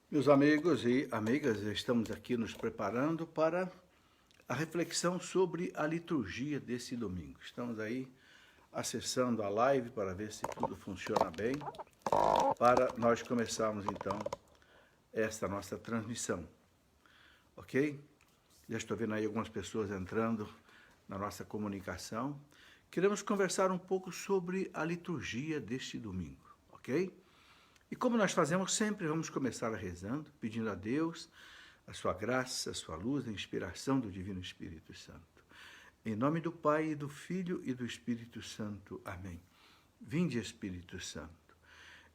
Meus amigos e amigas, estamos aqui nos preparando para a reflexão sobre a liturgia desse domingo. Estamos aí acessando a live para ver se tudo funciona bem, para nós começarmos então esta nossa transmissão, ok? Já estou vendo aí algumas pessoas entrando na nossa comunicação. Queremos conversar um pouco sobre a liturgia deste domingo, ok? E como nós fazemos sempre, vamos começar rezando, pedindo a Deus a sua graça, a sua luz, a inspiração do Divino Espírito Santo. Em nome do Pai, do Filho e do Espírito Santo. Amém. Vinde, Espírito Santo,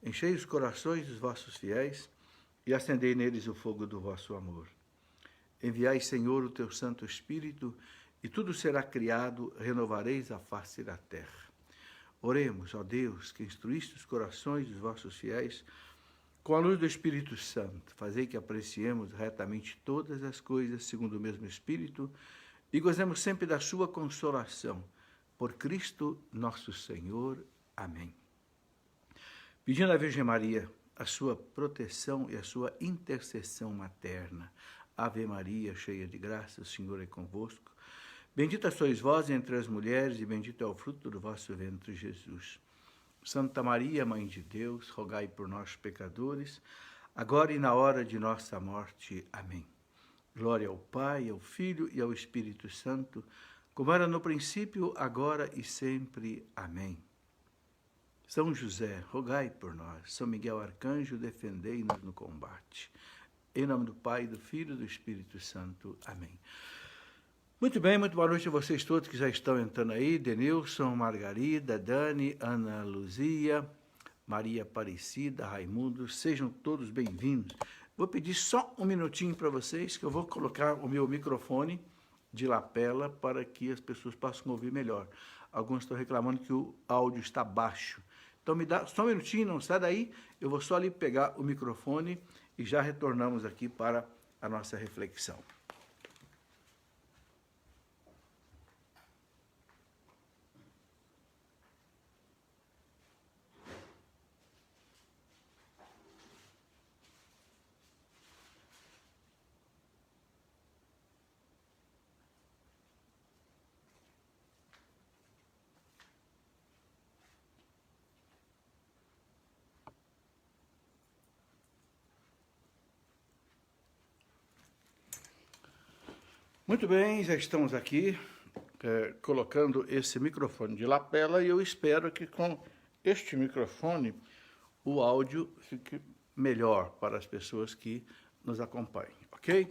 enchei os corações dos vossos fiéis e acendei neles o fogo do vosso amor. Enviai, Senhor, o teu Santo Espírito, e tudo será criado, renovareis a face da terra. Oremos, ó Deus, que instruíste os corações dos vossos fiéis, com a luz do Espírito Santo, fazei que apreciemos retamente todas as coisas segundo o mesmo Espírito e gozemos sempre da sua consolação. Por Cristo nosso Senhor. Amém. Pedindo à Virgem Maria a sua proteção e a sua intercessão materna. Ave Maria, cheia de graça, o Senhor é convosco. Bendita sois vós entre as mulheres, e bendito é o fruto do vosso ventre, Jesus. Santa Maria, Mãe de Deus, rogai por nós, pecadores, agora e na hora de nossa morte. Amém. Glória ao Pai, ao Filho e ao Espírito Santo, como era no princípio, agora e sempre. Amém. São José, rogai por nós. São Miguel Arcanjo, defendei-nos no combate. Em nome do Pai, do Filho e do Espírito Santo. Amém. Muito bem, muito boa noite a vocês todos que já estão entrando aí. Denilson, Margarida, Dani, Ana Luzia, Maria Aparecida, Raimundo, sejam todos bem-vindos. Vou pedir só um minutinho para vocês, que eu vou colocar o meu microfone de lapela para que as pessoas possam ouvir melhor. Alguns estão reclamando que o áudio está baixo. Então me dá só um minutinho, não sai daí, eu vou só ali pegar o microfone e já retornamos aqui para a nossa reflexão. Muito bem, já estamos aqui colocando esse microfone de lapela e eu espero que com este microfone o áudio fique melhor para as pessoas que nos acompanham, ok?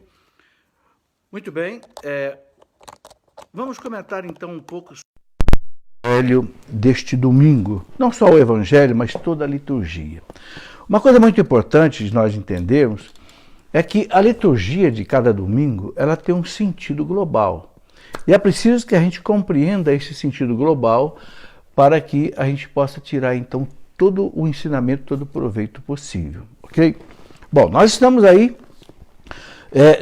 Muito bem, vamos comentar então um pouco sobre o Evangelho deste domingo, não só o Evangelho, mas toda a liturgia. Uma coisa muito importante de nós entendermos é que a liturgia de cada domingo, ela tem um sentido global. E é preciso que a gente compreenda esse sentido global para que a gente possa tirar, então, todo o ensinamento, todo o proveito possível, ok? Bom, nós estamos aí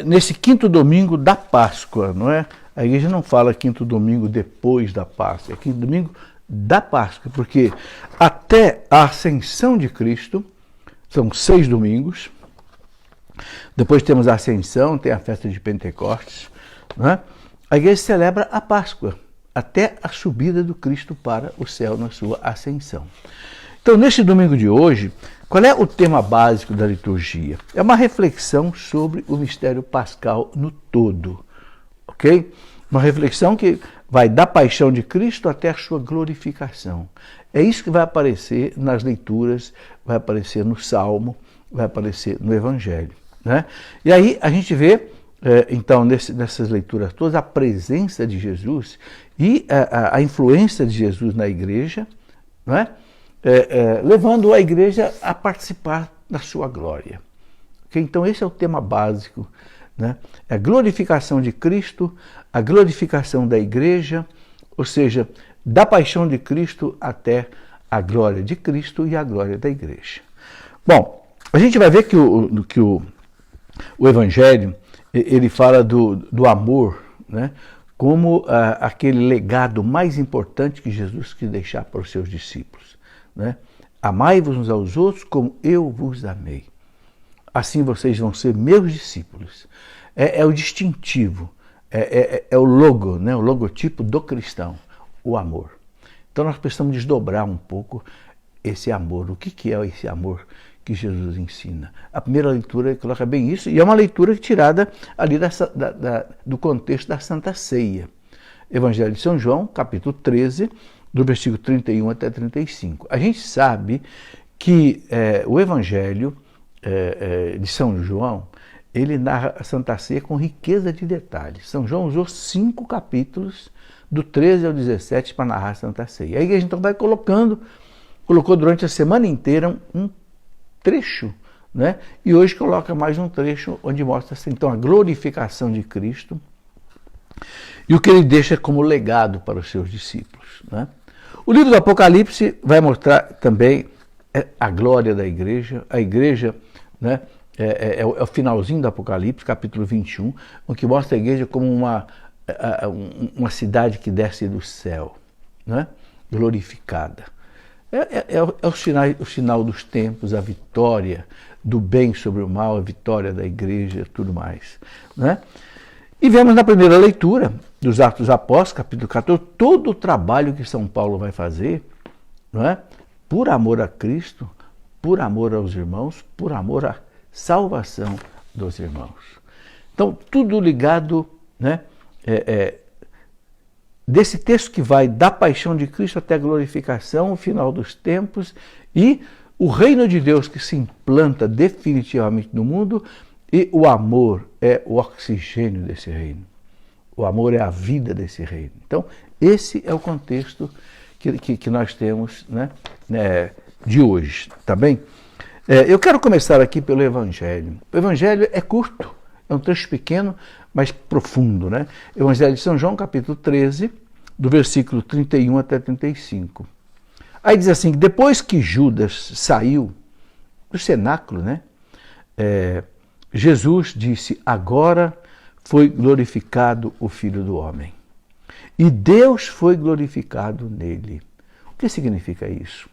nesse quinto domingo da Páscoa, não é? A igreja não fala quinto domingo depois da Páscoa, é quinto domingo da Páscoa, porque até a ascensão de Cristo, são 6 domingos. Depois temos a Ascensão, tem a festa de Pentecostes, né? A igreja celebra a Páscoa, até a subida do Cristo para o céu na sua ascensão. Então, neste domingo de hoje, qual é o tema básico da liturgia? É uma reflexão sobre o mistério pascal no todo, ok? Uma reflexão que vai da paixão de Cristo até a sua glorificação. É isso que vai aparecer nas leituras, vai aparecer no Salmo, vai aparecer no Evangelho, né? E aí a gente vê, então, nessas leituras todas, a presença de Jesus e a influência de Jesus na igreja, né? Levando a igreja a participar da sua glória. Okay? Então esse é o tema básico, né? É a glorificação de Cristo, a glorificação da igreja, ou seja, da paixão de Cristo até a glória de Cristo e a glória da igreja. Bom, a gente vai ver que o Evangelho, ele fala do amor, né, como aquele legado mais importante que Jesus quis deixar para os seus discípulos, né? Amai-vos uns aos outros como eu vos amei. assim vocês vão ser meus discípulos. É o distintivo, é o logo, né? O logotipo do cristão, o amor. Então nós precisamos desdobrar um pouco esse amor. O que é esse amor que Jesus ensina? A primeira leitura coloca bem isso, e é uma leitura tirada ali do contexto da Santa Ceia. Evangelho de São João, capítulo 13, do versículo 31 até 35. A gente sabe que o Evangelho de São João, ele narra a Santa Ceia com riqueza de detalhes. São João usou 5 capítulos, do 13 ao 17, para narrar a Santa Ceia. Aí a gente então vai colocou durante a semana inteira um trecho, né? E hoje coloca mais um trecho onde mostra então a glorificação de Cristo e o que ele deixa como legado para os seus discípulos, né? O livro do Apocalipse vai mostrar também a glória da igreja. A igreja, né, é o finalzinho do Apocalipse, capítulo 21, o que mostra a igreja como uma cidade que desce do céu, né, glorificada. É o sinal dos tempos, a vitória do bem sobre o mal, a vitória da igreja, tudo mais, né? E vemos na primeira leitura dos Atos dos Apóstolos, capítulo 14, todo o trabalho que São Paulo vai fazer, não é? Por amor a Cristo, por amor aos irmãos, por amor à salvação dos irmãos. Então, tudo ligado, né, desse texto que vai da paixão de Cristo até a glorificação, o final dos tempos, e o reino de Deus que se implanta definitivamente no mundo, e o amor é o oxigênio desse reino. O amor é a vida desse reino. Então, esse é o contexto que nós temos, né, de hoje, tá bem? Eu quero começar aqui pelo Evangelho. O Evangelho é curto, é um trecho pequeno, mas profundo, né? Evangelho de São João, capítulo 13, do versículo 31 até 35. Aí diz assim, depois que Judas saiu do cenáculo, né, Jesus disse, agora foi glorificado o Filho do Homem. E Deus foi glorificado nele. O que significa isso?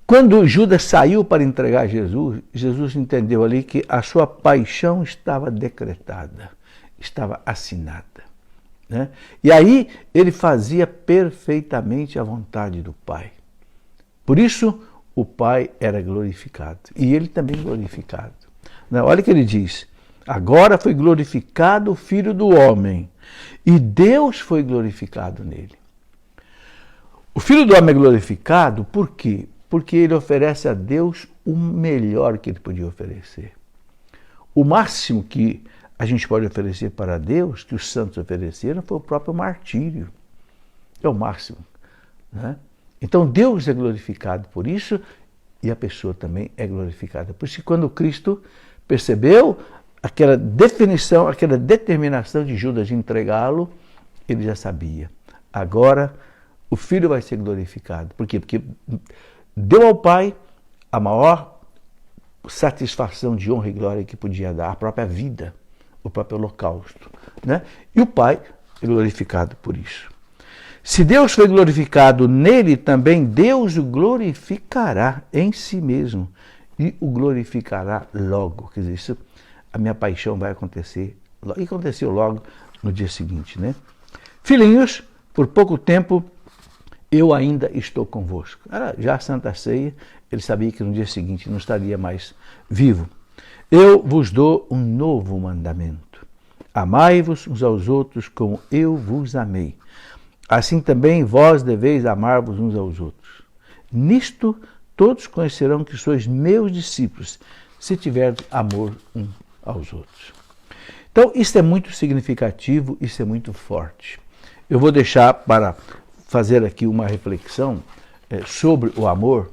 Quando Judas saiu para entregar Jesus, Jesus entendeu ali que a sua paixão estava decretada, estava assinada, né? E aí ele fazia perfeitamente a vontade do Pai. Por isso o Pai era glorificado e ele também glorificado. Olha o que ele diz, agora foi glorificado o Filho do Homem e Deus foi glorificado nele. O Filho do Homem é glorificado por quê? Porque ele oferece a Deus o melhor que ele podia oferecer. O máximo que a gente pode oferecer para Deus, que os santos ofereceram, foi o próprio martírio. É o máximo, né? Então Deus é glorificado por isso e a pessoa também é glorificada. Por isso que quando Cristo percebeu aquela definição, aquela determinação de Judas de entregá-lo, ele já sabia. Agora o Filho vai ser glorificado. Por quê? Porque deu ao Pai a maior satisfação de honra e glória que podia dar, a própria vida, o próprio holocausto, né? E o Pai é glorificado por isso. Se Deus foi glorificado nele, também Deus o glorificará em si mesmo e o glorificará logo. Quer dizer, isso, a minha paixão vai acontecer, e aconteceu logo no dia seguinte, né? Filhinhos, por pouco tempo eu ainda estou convosco. Já a Santa Ceia, ele sabia que no dia seguinte não estaria mais vivo. Eu vos dou um novo mandamento. Amai-vos uns aos outros como eu vos amei. Assim também vós deveis amar-vos uns aos outros. Nisto todos conhecerão que sois meus discípulos, se tiverdes amor uns aos outros. Então, isso é muito significativo, isso é muito forte. Eu vou deixar para fazer aqui uma reflexão sobre o amor,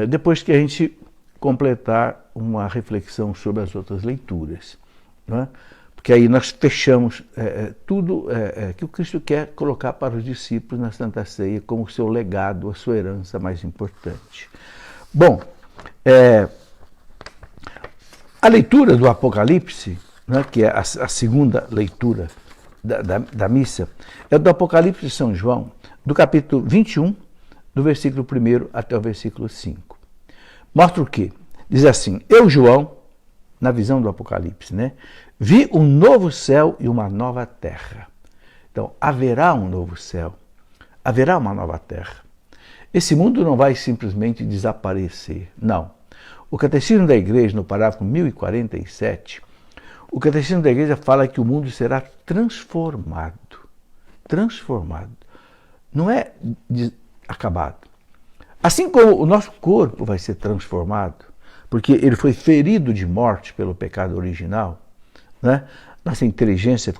depois que a gente completar uma reflexão sobre as outras leituras, não é? Porque aí nós fechamos tudo que o Cristo quer colocar para os discípulos na Santa Ceia como o seu legado, a sua herança mais importante. Bom, a leitura do Apocalipse, né, que é a segunda leitura da missa, é do Apocalipse de São João, do capítulo 21, do versículo 1 até o versículo 5. Mostra o quê? Diz assim, eu, João, na visão do Apocalipse, né? Vi um novo céu e uma nova terra. Então, haverá um novo céu, haverá uma nova terra. Esse mundo não vai simplesmente desaparecer, não. O Catecismo da Igreja, no parágrafo 1047, o Catecismo da Igreja fala que o mundo será transformado. Transformado. Não é acabado. Assim como o nosso corpo vai ser transformado, porque ele foi ferido de morte pelo pecado original, né? Nossa inteligência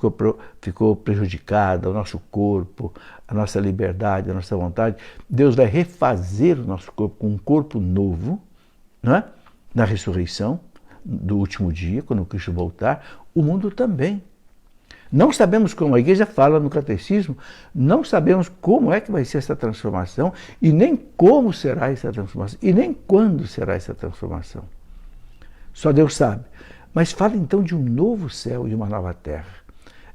ficou prejudicada, o nosso corpo, a nossa liberdade, a nossa vontade. Deus vai refazer o nosso corpo com um corpo novo, né? Na ressurreição do último dia, quando Cristo voltar, o mundo também. Não sabemos como, a igreja fala no catecismo, não sabemos como é que vai ser essa transformação e nem como será essa transformação e nem quando será essa transformação. Só Deus sabe. Mas fala então de um novo céu e uma nova terra.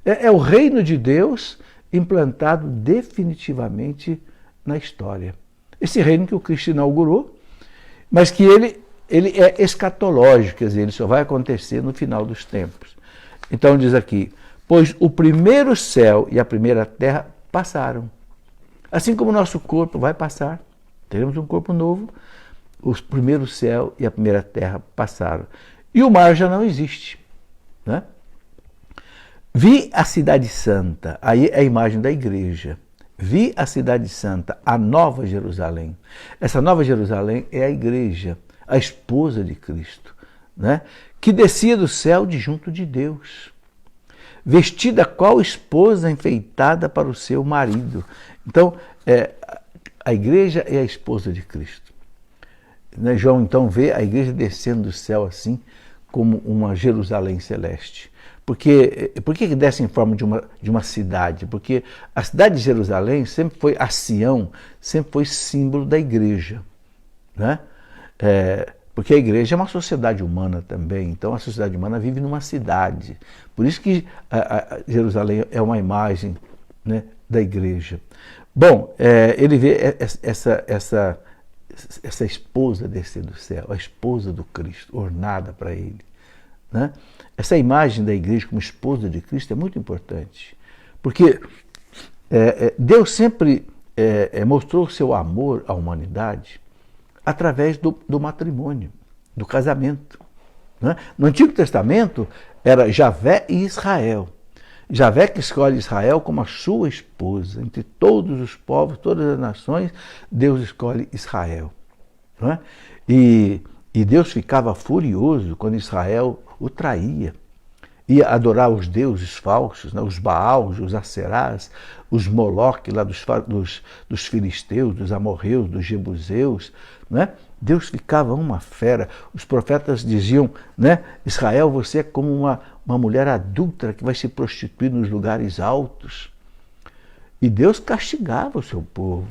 É o reino de Deus implantado definitivamente na história. Esse reino que o Cristo inaugurou, mas que ele é escatológico, quer dizer, ele só vai acontecer no final dos tempos. Então diz aqui, pois o primeiro céu e a primeira terra passaram. Assim como o nosso corpo vai passar, teremos um corpo novo, o primeiro céu e a primeira terra passaram. E o mar já não existe, né? Vi a cidade santa, aí é a imagem da igreja. Vi a cidade santa, a nova Jerusalém. Essa nova Jerusalém é a igreja, a esposa de Cristo, né? Que descia do céu de junto de Deus, vestida qual esposa enfeitada para o seu marido. Então, a igreja é a esposa de Cristo. Né? João então vê a igreja descendo do céu assim, como uma Jerusalém celeste. Por que desce em forma de uma cidade? Porque a cidade de Jerusalém sempre foi, a Sião, sempre foi símbolo da igreja, né? Porque a igreja é uma sociedade humana também, então a sociedade humana vive numa cidade. Por isso que a Jerusalém é uma imagem, né, da igreja. Bom, ele vê essa esposa descer do céu, a esposa do Cristo, ornada para ele, né? Essa imagem da igreja como esposa de Cristo é muito importante, porque Deus sempre mostrou o seu amor à humanidade através do matrimônio, do casamento, né? No Antigo Testamento era Javé e Israel. Javé que escolhe Israel como a sua esposa. Entre todos os povos, todas as nações, Deus escolhe Israel. Não é? E Deus ficava furioso quando Israel o traía. Ia adorar os deuses falsos, né? Os Baals, os Aserás, os Moloque lá dos filisteus, dos amorreus, dos jebuseus. Né? Deus ficava uma fera. Os profetas diziam, né? Israel, você é como uma mulher adúltera que vai se prostituir nos lugares altos. E Deus castigava o seu povo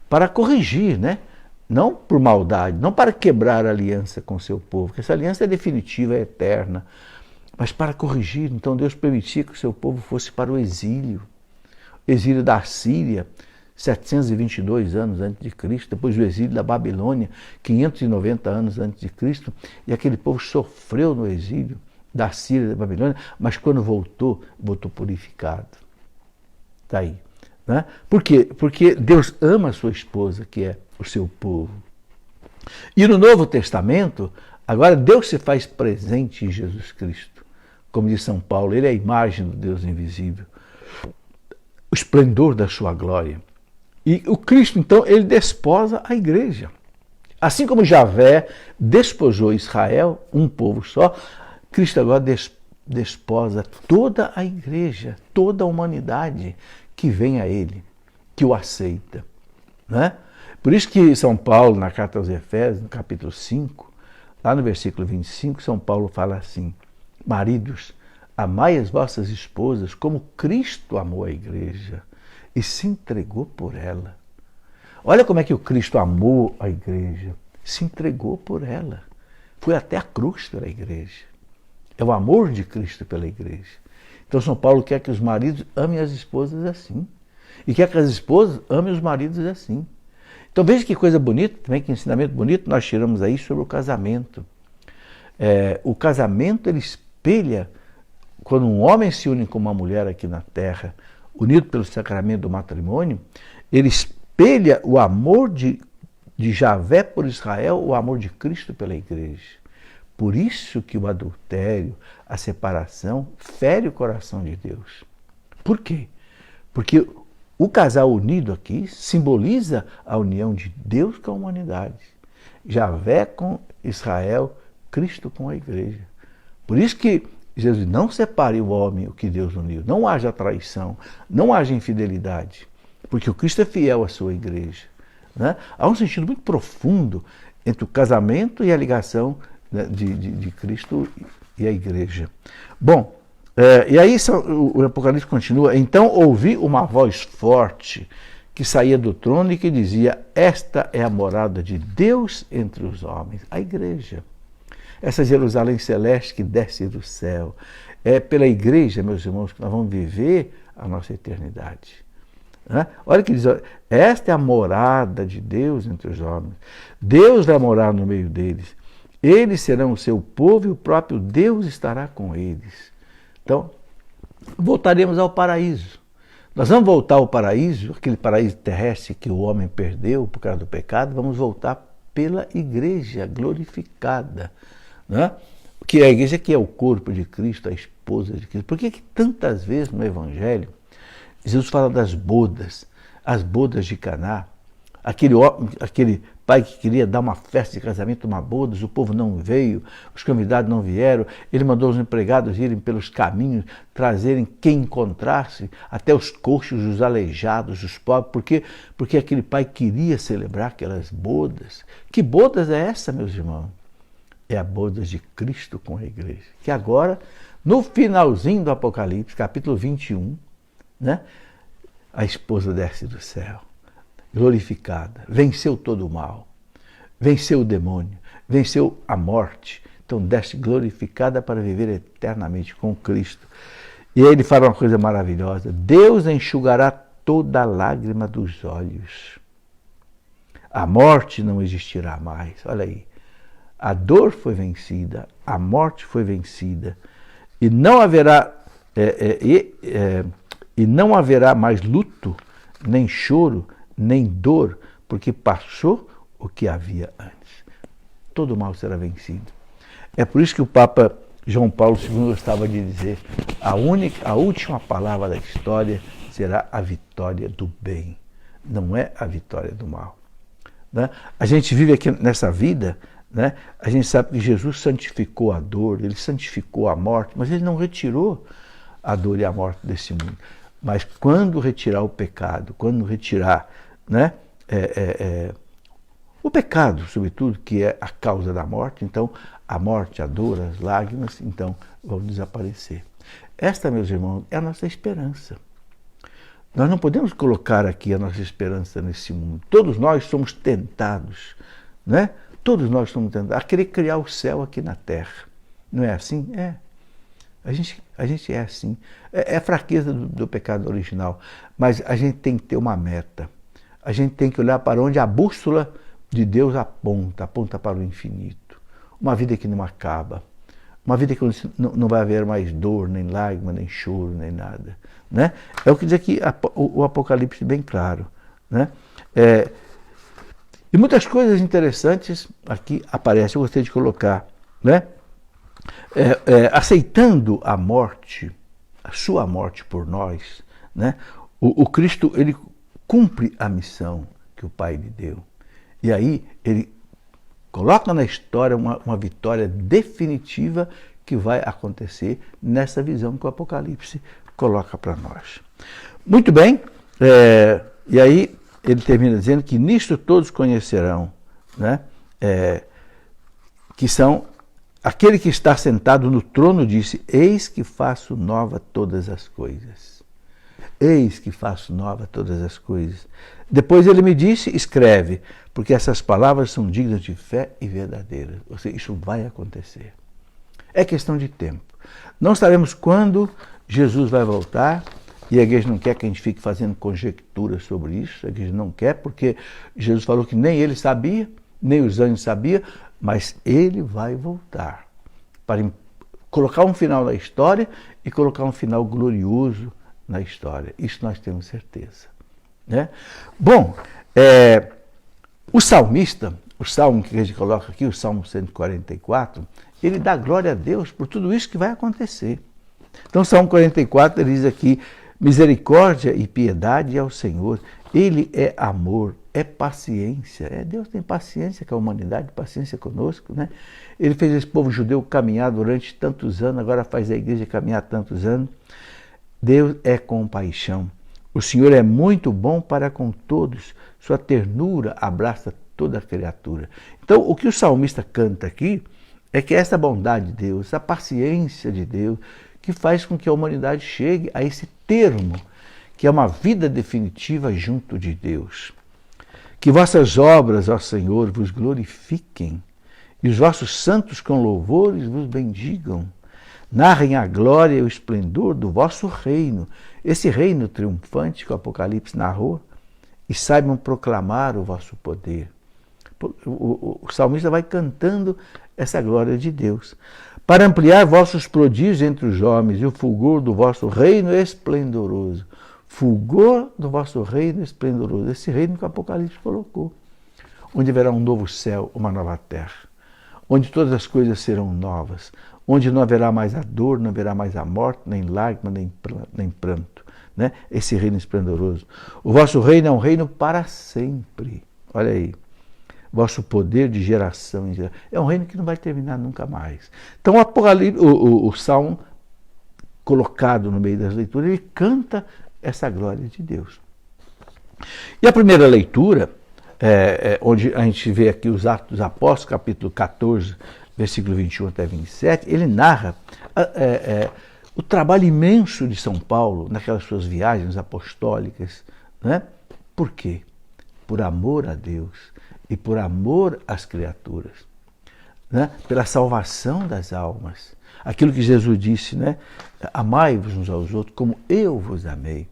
para corrigir, né? Não por maldade, não para quebrar a aliança com o seu povo, porque essa aliança é definitiva, é eterna, mas para corrigir. Então Deus permitia que o seu povo fosse para o exílio da Síria, 722 anos antes de Cristo, depois o exílio da Babilônia, 590 anos antes de Cristo, e aquele povo sofreu no exílio da Síria, da Babilônia, mas quando voltou purificado. Está aí. Né? Por quê? Porque Deus ama a sua esposa, que é o seu povo. E no Novo Testamento, agora Deus se faz presente em Jesus Cristo. Como diz São Paulo, ele é a imagem do Deus invisível, o esplendor da sua glória. E o Cristo, então, ele desposa a igreja. Assim como Javé despojou Israel, um povo só, Cristo agora desposa toda a igreja, toda a humanidade que vem a ele, que o aceita. Né? Por isso que São Paulo, na carta aos Efésios, no capítulo 5, lá no versículo 25, São Paulo fala assim: maridos, amai as vossas esposas como Cristo amou a igreja e se entregou por ela. Olha como é que o Cristo amou a igreja, se entregou por ela. Foi até a cruz pela igreja. É o amor de Cristo pela igreja. Então São Paulo quer que os maridos amem as esposas assim. E quer que as esposas amem os maridos assim. Então veja que coisa bonita, também que ensinamento bonito nós tiramos aí sobre o casamento. O casamento, ele espelha, quando um homem se une com uma mulher aqui na terra, unido pelo sacramento do matrimônio, ele espelha o amor de Javé por Israel, o amor de Cristo pela igreja. Por isso que o adultério, a separação, fere o coração de Deus. Por quê? Porque o casal unido aqui simboliza a união de Deus com a humanidade. Javé com Israel, Cristo com a igreja. Por isso que Jesus não separe o homem, o que Deus uniu. Não haja traição, não haja infidelidade. Porque o Cristo é fiel à sua igreja. Né? Há um sentido muito profundo entre o casamento e a ligação, né, de Cristo e a igreja. Bom, e aí o Apocalipse continua. Então ouvi uma voz forte que saía do trono e que dizia: esta é a morada de Deus entre os homens, a igreja. Essa Jerusalém celeste que desce do céu. É pela igreja, meus irmãos, que nós vamos viver a nossa eternidade. Olha que diz, esta é a morada de Deus entre os homens. Deus vai morar no meio deles. Eles serão o seu povo e o próprio Deus estará com eles. Então, voltaremos ao paraíso. Nós vamos voltar ao paraíso, aquele paraíso terrestre que o homem perdeu por causa do pecado, vamos voltar pela igreja glorificada. Né? Que é a igreja que é o corpo de Cristo, a esposa de Cristo. Por que tantas vezes no Evangelho Jesus fala das bodas, as bodas de Caná, aquele pai que queria dar uma festa de casamento, uma boda, o povo não veio, os convidados não vieram, ele mandou os empregados irem pelos caminhos, trazerem quem encontrasse, até os coxos, os aleijados, os pobres, porque aquele pai queria celebrar aquelas bodas. Que bodas é essa, meus irmãos? É a boda de Cristo com a igreja, que agora, no finalzinho do Apocalipse, capítulo 21, né? A esposa desce do céu, glorificada, venceu todo o mal, venceu o demônio, venceu a morte, então desce glorificada para viver eternamente com Cristo. E ele fala uma coisa maravilhosa: Deus enxugará toda lágrima dos olhos, a morte não existirá mais. Olha aí, a dor foi vencida, a morte foi vencida, e não haverá e não haverá mais luto, nem choro, nem dor, porque passou o que havia antes. Todo mal será vencido. É por isso que o Papa João Paulo II gostava de dizer: a última palavra da história será a vitória do bem, não é a vitória do mal. Né? A gente vive aqui nessa vida, né? A gente sabe que Jesus santificou a dor, ele santificou a morte, mas ele não retirou a dor e a morte desse mundo. Mas quando retirar o pecado, quando retirar, né, o pecado, sobretudo, que é a causa da morte, então a morte, a dor, as lágrimas, então vão desaparecer. Esta, meus irmãos, é a nossa esperança. Nós não podemos colocar aqui a nossa esperança nesse mundo. Todos nós somos tentados, né? Todos nós somos tentados a querer criar o céu aqui na terra. Não é assim? É. A gente é assim. É a fraqueza do pecado original. Mas a gente tem que ter uma meta. A gente tem que olhar para onde a bússola de Deus aponta para o infinito. Uma vida que não acaba. Uma vida que não vai haver mais dor, nem lágrima, nem choro, nem nada. Né? É o que diz aqui o Apocalipse bem claro. Né? E muitas coisas interessantes aqui aparecem. Eu gostaria de colocar, né? Aceitando a morte, a sua morte por nós, né? O Cristo, ele cumpre a missão que o Pai lhe deu. E aí ele coloca na história uma vitória definitiva que vai acontecer nessa visão que o Apocalipse coloca para nós. Muito bem, e aí ele termina dizendo que nisto todos conhecerão, né? Que são... Aquele que está sentado no trono disse: eis que faço nova todas as coisas. Eis que faço nova todas as coisas. Depois ele me disse: escreve, porque essas palavras são dignas de fé e verdadeiras. Ou seja, isso vai acontecer. É questão de tempo. Não sabemos quando Jesus vai voltar, E a igreja não quer que a gente fique fazendo conjecturas sobre isso, a igreja não quer, porque Jesus falou que nem ele sabia, nem os anjos sabiam, mas ele vai voltar para colocar um final na história e colocar um final glorioso na história. Isso nós temos certeza. Né? Bom, o salmista, o salmo que a gente coloca aqui, o Salmo 144, ele dá glória a Deus por tudo isso que vai acontecer. Então, o Salmo 44, ele diz aqui, misericórdia e piedade ao Senhor, Ele é amor, é paciência. Deus tem paciência com a humanidade, paciência conosco, né? Ele fez esse povo judeu caminhar durante tantos anos, agora faz a igreja caminhar tantos anos. Deus é compaixão. O Senhor é muito bom para com todos, sua ternura abraça toda a criatura. Então, o que o salmista canta aqui é que essa bondade de Deus, a paciência de Deus, que faz com que a humanidade chegue a esse termo, que é uma vida definitiva junto de Deus. Que vossas obras, ó Senhor, vos glorifiquem, e os vossos santos com louvores vos bendigam. Narrem a glória e o esplendor do vosso reino, esse reino triunfante que o Apocalipse narrou, e saibam proclamar o vosso poder. O salmista vai cantando essa glória de Deus. Para ampliar vossos prodígios entre os homens e o fulgor do vosso reino esplendoroso. Fulgor do vosso reino esplendoroso. Esse reino que o Apocalipse colocou. Onde haverá um novo céu, uma nova terra. Onde todas as coisas serão novas. Onde não haverá mais a dor, não haverá mais a morte, nem lágrima, nem pranto. Né? Esse reino esplendoroso. O vosso reino é um reino para sempre. Olha aí. Vosso poder de geração em geração. É um reino que não vai terminar nunca mais. Então o Salmo, colocado no meio das leituras, ele canta essa glória de Deus. E a primeira leitura, onde a gente vê aqui os Atos dos Apóstolos, capítulo 14, versículo 21 até 27, ele narra o trabalho imenso de São Paulo naquelas suas viagens apostólicas. Né? Por quê? Por amor a Deus e por amor às criaturas, né? Pela salvação das almas. Aquilo que Jesus disse, né? Amai-vos uns aos outros como eu vos amei.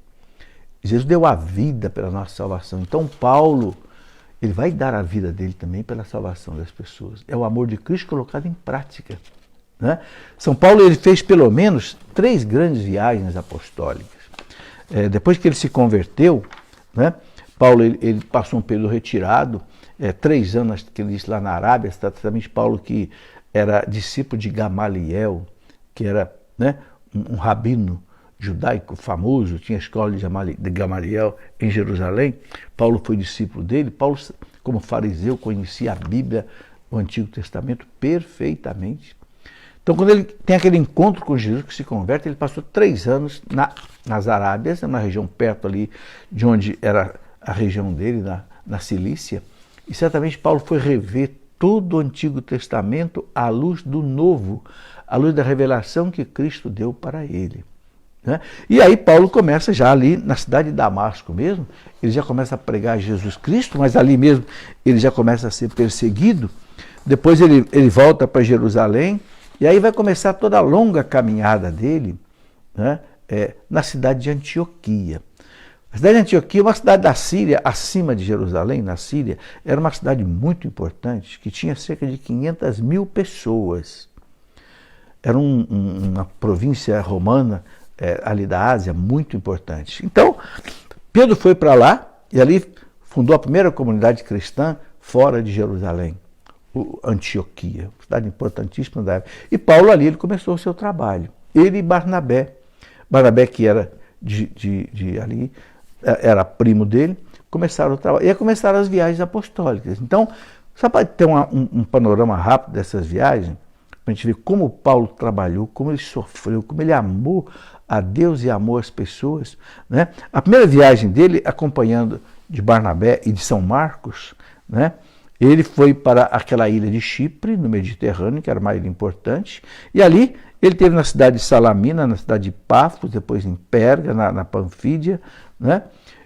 Jesus deu a vida pela nossa salvação. Então Paulo, ele vai dar a vida dele também pela salvação das pessoas. É o amor de Cristo colocado em prática. Né? São Paulo, ele fez pelo menos 3 grandes viagens apostólicas. Depois que ele se converteu, né? Paulo ele passou um período retirado, 3 anos que ele disse lá na Arábia, exatamente Paulo que era discípulo de Gamaliel, que era, né, um rabino judaico famoso, tinha a escola de Gamaliel em Jerusalém. Paulo foi discípulo dele. Paulo, como fariseu, conhecia a Bíblia, o Antigo Testamento perfeitamente. Então, quando ele tem aquele encontro com Jesus, que se converte, ele passou 3 anos nas Arábias, na região perto ali de onde era a região dele, na Cilícia. E certamente Paulo foi rever todo o Antigo Testamento à luz do Novo, à luz da revelação que Cristo deu para ele. Né? E aí Paulo começa já ali na cidade de Damasco mesmo, ele já começa a pregar Jesus Cristo, mas ali mesmo ele já começa a ser perseguido. Depois ele volta para Jerusalém, e aí vai começar toda a longa caminhada dele, né? Na cidade de Antioquia. A cidade de Antioquia é uma cidade da Síria, acima de Jerusalém, na Síria, era uma cidade muito importante, que tinha cerca de 500 mil pessoas. Era uma província romana, ali da Ásia, muito importante. Então, Pedro foi para lá e ali fundou a primeira comunidade cristã fora de Jerusalém, Antioquia, cidade importantíssima da época. E Paulo ali ele começou o seu trabalho. Ele e Barnabé. Barnabé, que era ali, era primo dele, começaram o trabalho. E aí começaram as viagens apostólicas. Então, só para ter um panorama rápido dessas viagens, para a gente ver como Paulo trabalhou, como ele sofreu, como ele amou a Deus e amou as pessoas. Né? A primeira viagem dele, acompanhando de Barnabé e de São Marcos, né? Ele foi para aquela ilha de Chipre, no Mediterrâneo, que era uma ilha importante, e ali ele esteve na cidade de Salamina, na cidade de Pafos, depois em Perga, na Panfídia, né?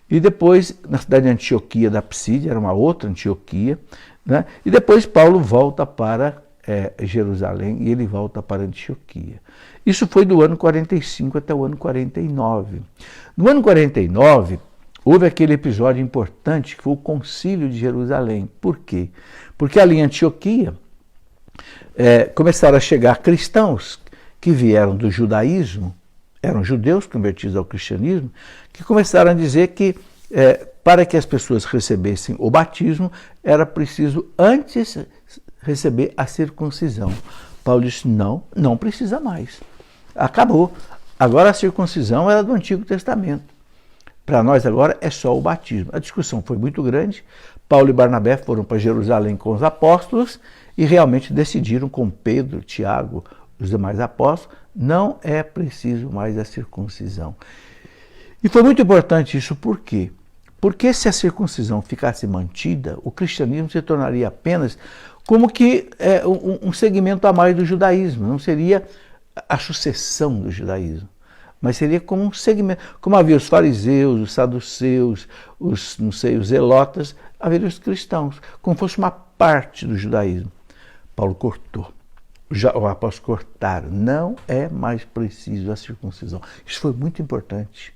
E depois na cidade de Antioquia da Psídia, era uma outra Antioquia, né? E depois Paulo volta para Jerusalém e ele volta para Antioquia. Isso foi do ano 45 até o ano 49. No ano 49, houve aquele episódio importante que foi o Concílio de Jerusalém. Por quê? Porque ali em Antioquia começaram a chegar cristãos que vieram do judaísmo, eram judeus convertidos ao cristianismo, que começaram a dizer que para que as pessoas recebessem o batismo, era preciso antes receber a circuncisão. Paulo disse, não precisa mais. Acabou. Agora a circuncisão era do Antigo Testamento. Para nós agora é só o batismo. A discussão foi muito grande. Paulo e Barnabé foram para Jerusalém com os apóstolos e realmente decidiram com Pedro, Tiago, os demais apóstolos, não é preciso mais a circuncisão. E foi muito importante isso, por quê? Porque se a circuncisão ficasse mantida, o cristianismo se tornaria apenas como que um segmento a mais do judaísmo, não seria a sucessão do judaísmo, mas seria como um segmento, como havia os fariseus, os saduceus, os zelotas, haveria os cristãos, como fosse uma parte do judaísmo. Paulo cortou, os apóstolos cortaram, não é mais preciso a circuncisão. Isso foi muito importante.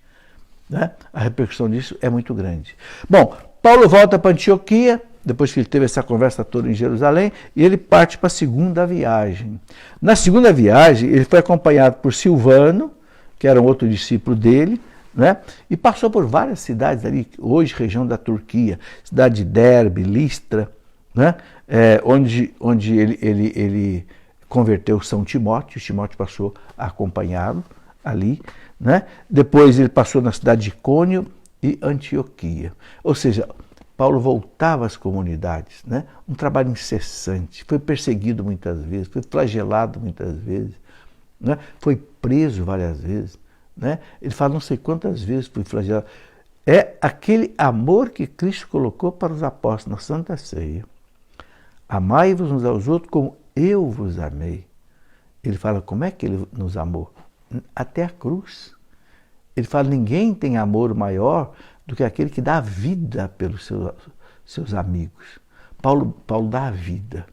Né? A repercussão disso é muito grande. Bom, Paulo volta para Antioquia, depois que ele teve essa conversa toda em Jerusalém, e ele parte para a segunda viagem. Na segunda viagem, ele foi acompanhado por Silvano, que era um outro discípulo dele, né? E passou por várias cidades ali, hoje região da Turquia, cidade de Derbe, Listra, né? Onde ele converteu São Timóteo, Timóteo passou a acompanhá-lo ali, né? Depois ele passou na cidade de Icônio e Antioquia. Ou seja, Paulo voltava às comunidades, né? Um trabalho incessante, foi perseguido muitas vezes, foi flagelado muitas vezes, né? Foi preso várias vezes, né? Ele fala não sei quantas vezes foi flagelado. É aquele amor que Cristo colocou para os apóstolos na Santa Ceia. Amai-vos uns aos outros como eu vos amei. Ele fala como é que ele nos amou? Até a cruz. Ele fala, ninguém tem amor maior do que aquele que dá a vida pelos seus amigos. Paulo dá a vida.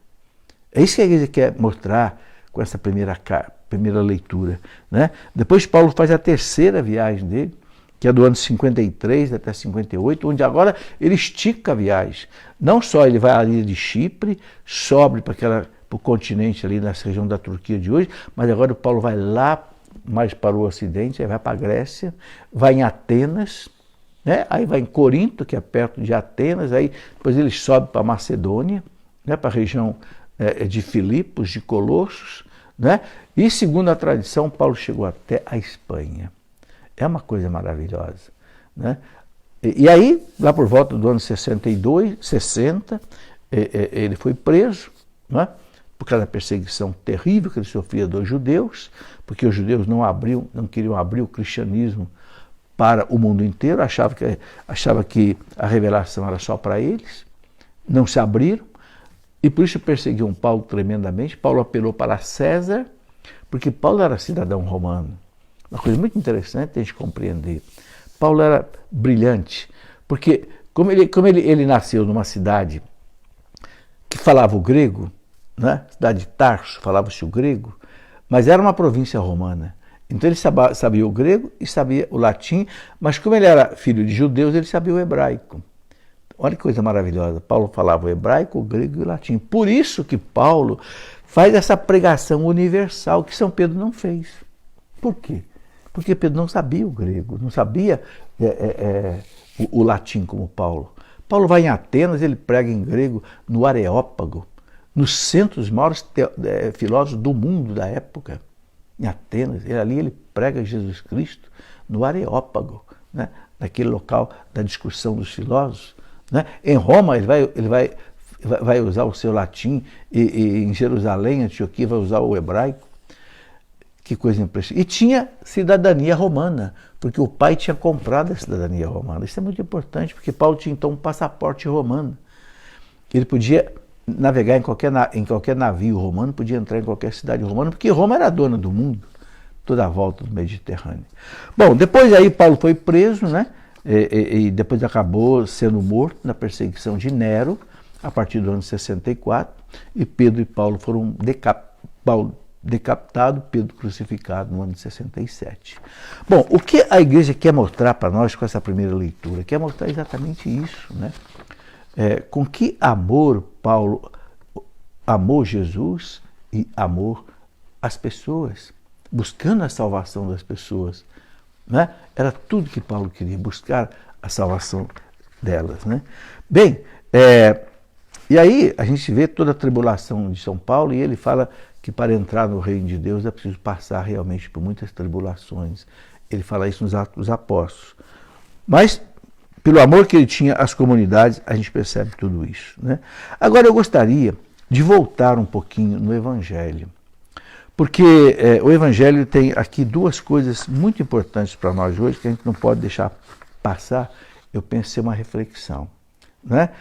É isso que a igreja quer mostrar com essa primeira leitura. Né? Depois Paulo faz a terceira viagem dele, que é do ano 53 até 58, onde agora ele estica a viagem. Não só ele vai à ilha de Chipre, sobe para o continente ali nessa região da Turquia de hoje, mas agora o Paulo vai lá mais para o ocidente, aí vai para a Grécia, vai em Atenas, né? Aí vai em Corinto, que é perto de Atenas, aí depois ele sobe para a Macedônia, né? Para a região de Filipos, de Colossos, né? E segundo a tradição, Paulo chegou até a Espanha. É uma coisa maravilhosa, né? E aí, lá por volta do ano 62, 60, ele foi preso, né? Por causa da perseguição terrível que ele sofria dos judeus, porque os judeus não queriam abrir o cristianismo para o mundo inteiro, achava que a revelação era só para eles, não se abriram, e por isso perseguiam Paulo tremendamente. Paulo apelou para César, porque Paulo era cidadão romano. Uma coisa muito interessante a gente compreender. Paulo era brilhante, porque como ele nasceu numa cidade que falava o grego, né? Cidade de Tarso, falava-se o grego, mas era uma província romana. Então ele sabia o grego e sabia o latim, mas como ele era filho de judeus, ele sabia o hebraico. Olha que coisa maravilhosa. Paulo falava o hebraico, o grego e o latim. Por isso que Paulo faz essa pregação universal que São Pedro não fez. Por quê? Porque Pedro não sabia o grego, não sabia o latim como Paulo. Paulo vai em Atenas, ele prega em grego no Areópago, no centro dos maiores filósofos do mundo da época, em Atenas. Ali ele prega Jesus Cristo no Areópago, né? Naquele local da discussão dos filósofos. Né? Em Roma ele vai usar o seu latim, e em Jerusalém, Antioquia, vai usar o hebraico. Que coisa impressionante. E tinha cidadania romana, porque o pai tinha comprado a cidadania romana. Isso é muito importante, porque Paulo tinha então um passaporte romano. Ele podia navegar em qualquer navio romano, podia entrar em qualquer cidade romana, porque Roma era a dona do mundo, toda a volta do Mediterrâneo. Bom, depois aí Paulo foi preso, né? E depois acabou sendo morto na perseguição de Nero. a partir do ano 64, e Pedro e Paulo foram decapitados, Pedro crucificado no ano de 67. Bom, o que a igreja quer mostrar para nós com essa primeira leitura? Quer mostrar exatamente isso, né? Com que amor Paulo amou Jesus e amou as pessoas, buscando a salvação das pessoas, né? Era tudo que Paulo queria, buscar a salvação delas, né? Bem, e aí a gente vê toda a tribulação de São Paulo, e ele fala que para entrar no reino de Deus é preciso passar realmente por muitas tribulações. Ele fala isso nos Atos dos Apóstolos. Mas, pelo amor que ele tinha às comunidades, a gente percebe tudo isso, né? Agora eu gostaria de voltar um pouquinho no Evangelho, porque o Evangelho tem aqui duas coisas muito importantes para nós hoje, que a gente não pode deixar passar, eu penso ser uma reflexão, né?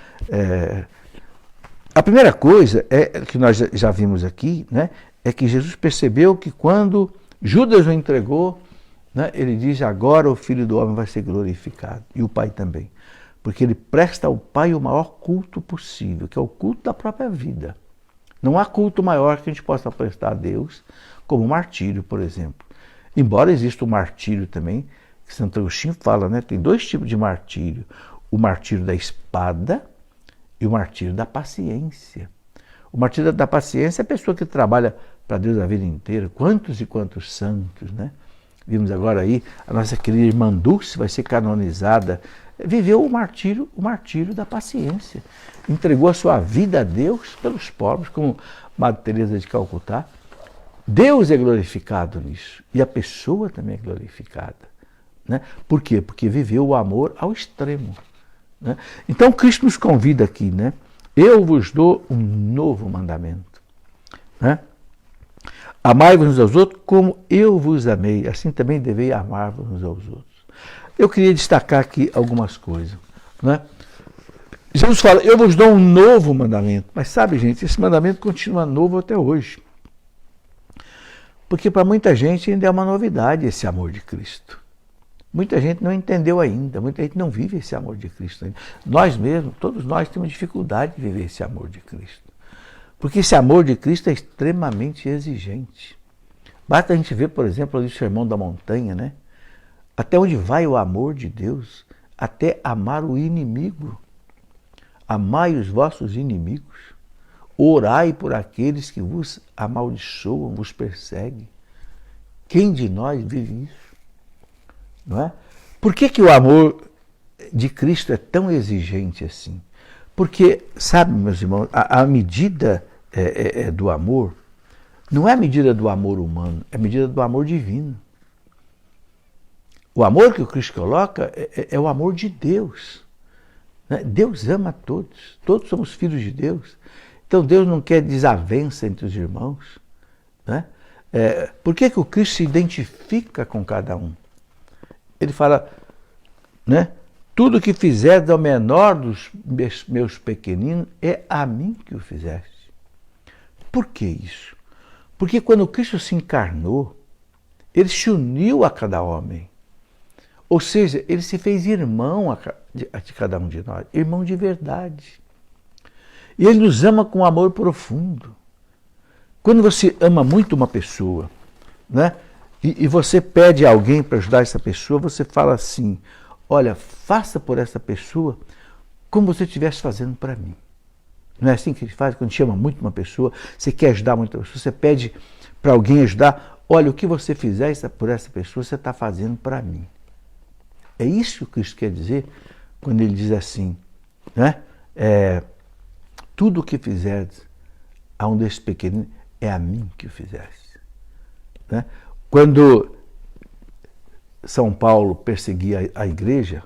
A primeira coisa que nós já vimos aqui, né, é que Jesus percebeu que quando Judas o entregou, né, ele diz: agora o Filho do Homem vai ser glorificado, e o Pai também, porque ele presta ao Pai o maior culto possível, que é o culto da própria vida. Não há culto maior que a gente possa prestar a Deus, como o martírio, por exemplo. Embora exista o martírio também, que Santo Agostinho fala, né? Tem dois tipos de martírio: o martírio da espada e o martírio da paciência. O martírio da paciência é a pessoa que trabalha para Deus a vida inteira. Quantos e quantos santos, né? Vimos agora aí, a nossa querida irmã Dulce vai ser canonizada. Viveu o martírio da paciência. Entregou a sua vida a Deus pelos pobres, como Madre Teresa de Calcutá. Deus é glorificado nisso, e a pessoa também é glorificada, né? Por quê? Porque viveu o amor ao extremo, né? Então Cristo nos convida aqui, né? Eu vos dou um novo mandamento, né? Amai-vos uns aos outros como eu vos amei, assim também deveis amar-vos uns aos outros. Eu queria destacar aqui algumas coisas, né? Jesus fala: eu vos dou um novo mandamento. Mas sabe, gente, esse mandamento continua novo até hoje. Porque para muita gente ainda é uma novidade esse amor de Cristo. Muita gente não entendeu ainda, muita gente não vive esse amor de Cristo ainda. Nós mesmos, todos nós temos dificuldade de viver esse amor de Cristo. Porque esse amor de Cristo é extremamente exigente. Basta a gente ver, por exemplo, ali o Sermão da Montanha, né? Até onde vai o amor de Deus? Até amar o inimigo. Amai os vossos inimigos. Orai por aqueles que vos amaldiçoam, vos perseguem. Quem de nós vive isso? Não é? Por que o amor de Cristo é tão exigente assim? Porque, sabe, meus irmãos, a medida do amor não é a medida do amor humano, é a medida do amor divino. O amor que o Cristo coloca é o amor de Deus. Né? Deus ama todos, todos somos filhos de Deus. Então Deus não quer desavença entre os irmãos, né? Por que o Cristo se identifica com cada um? Ele fala, né? Tudo que fizeres ao menor dos meus pequeninos é a mim que o fizeste. Por que isso? Porque quando Cristo se encarnou, ele se uniu a cada homem. Ou seja, ele se fez irmão de cada um de nós, irmão de verdade. E ele nos ama com amor profundo. Quando você ama muito uma pessoa, né, e você pede a alguém para ajudar essa pessoa, você fala assim: olha, faça por essa pessoa como você estivesse fazendo para mim. Não é assim que a gente faz quando chama muito uma pessoa, você quer ajudar muito uma pessoa, você pede para alguém ajudar: olha, o que você fizer por essa pessoa, você está fazendo para mim. É isso que o Cristo quer dizer quando ele diz assim, né? Tudo o que fizeres a um desses pequeninos é a mim que o fizeste. Né? Quando São Paulo perseguia a igreja,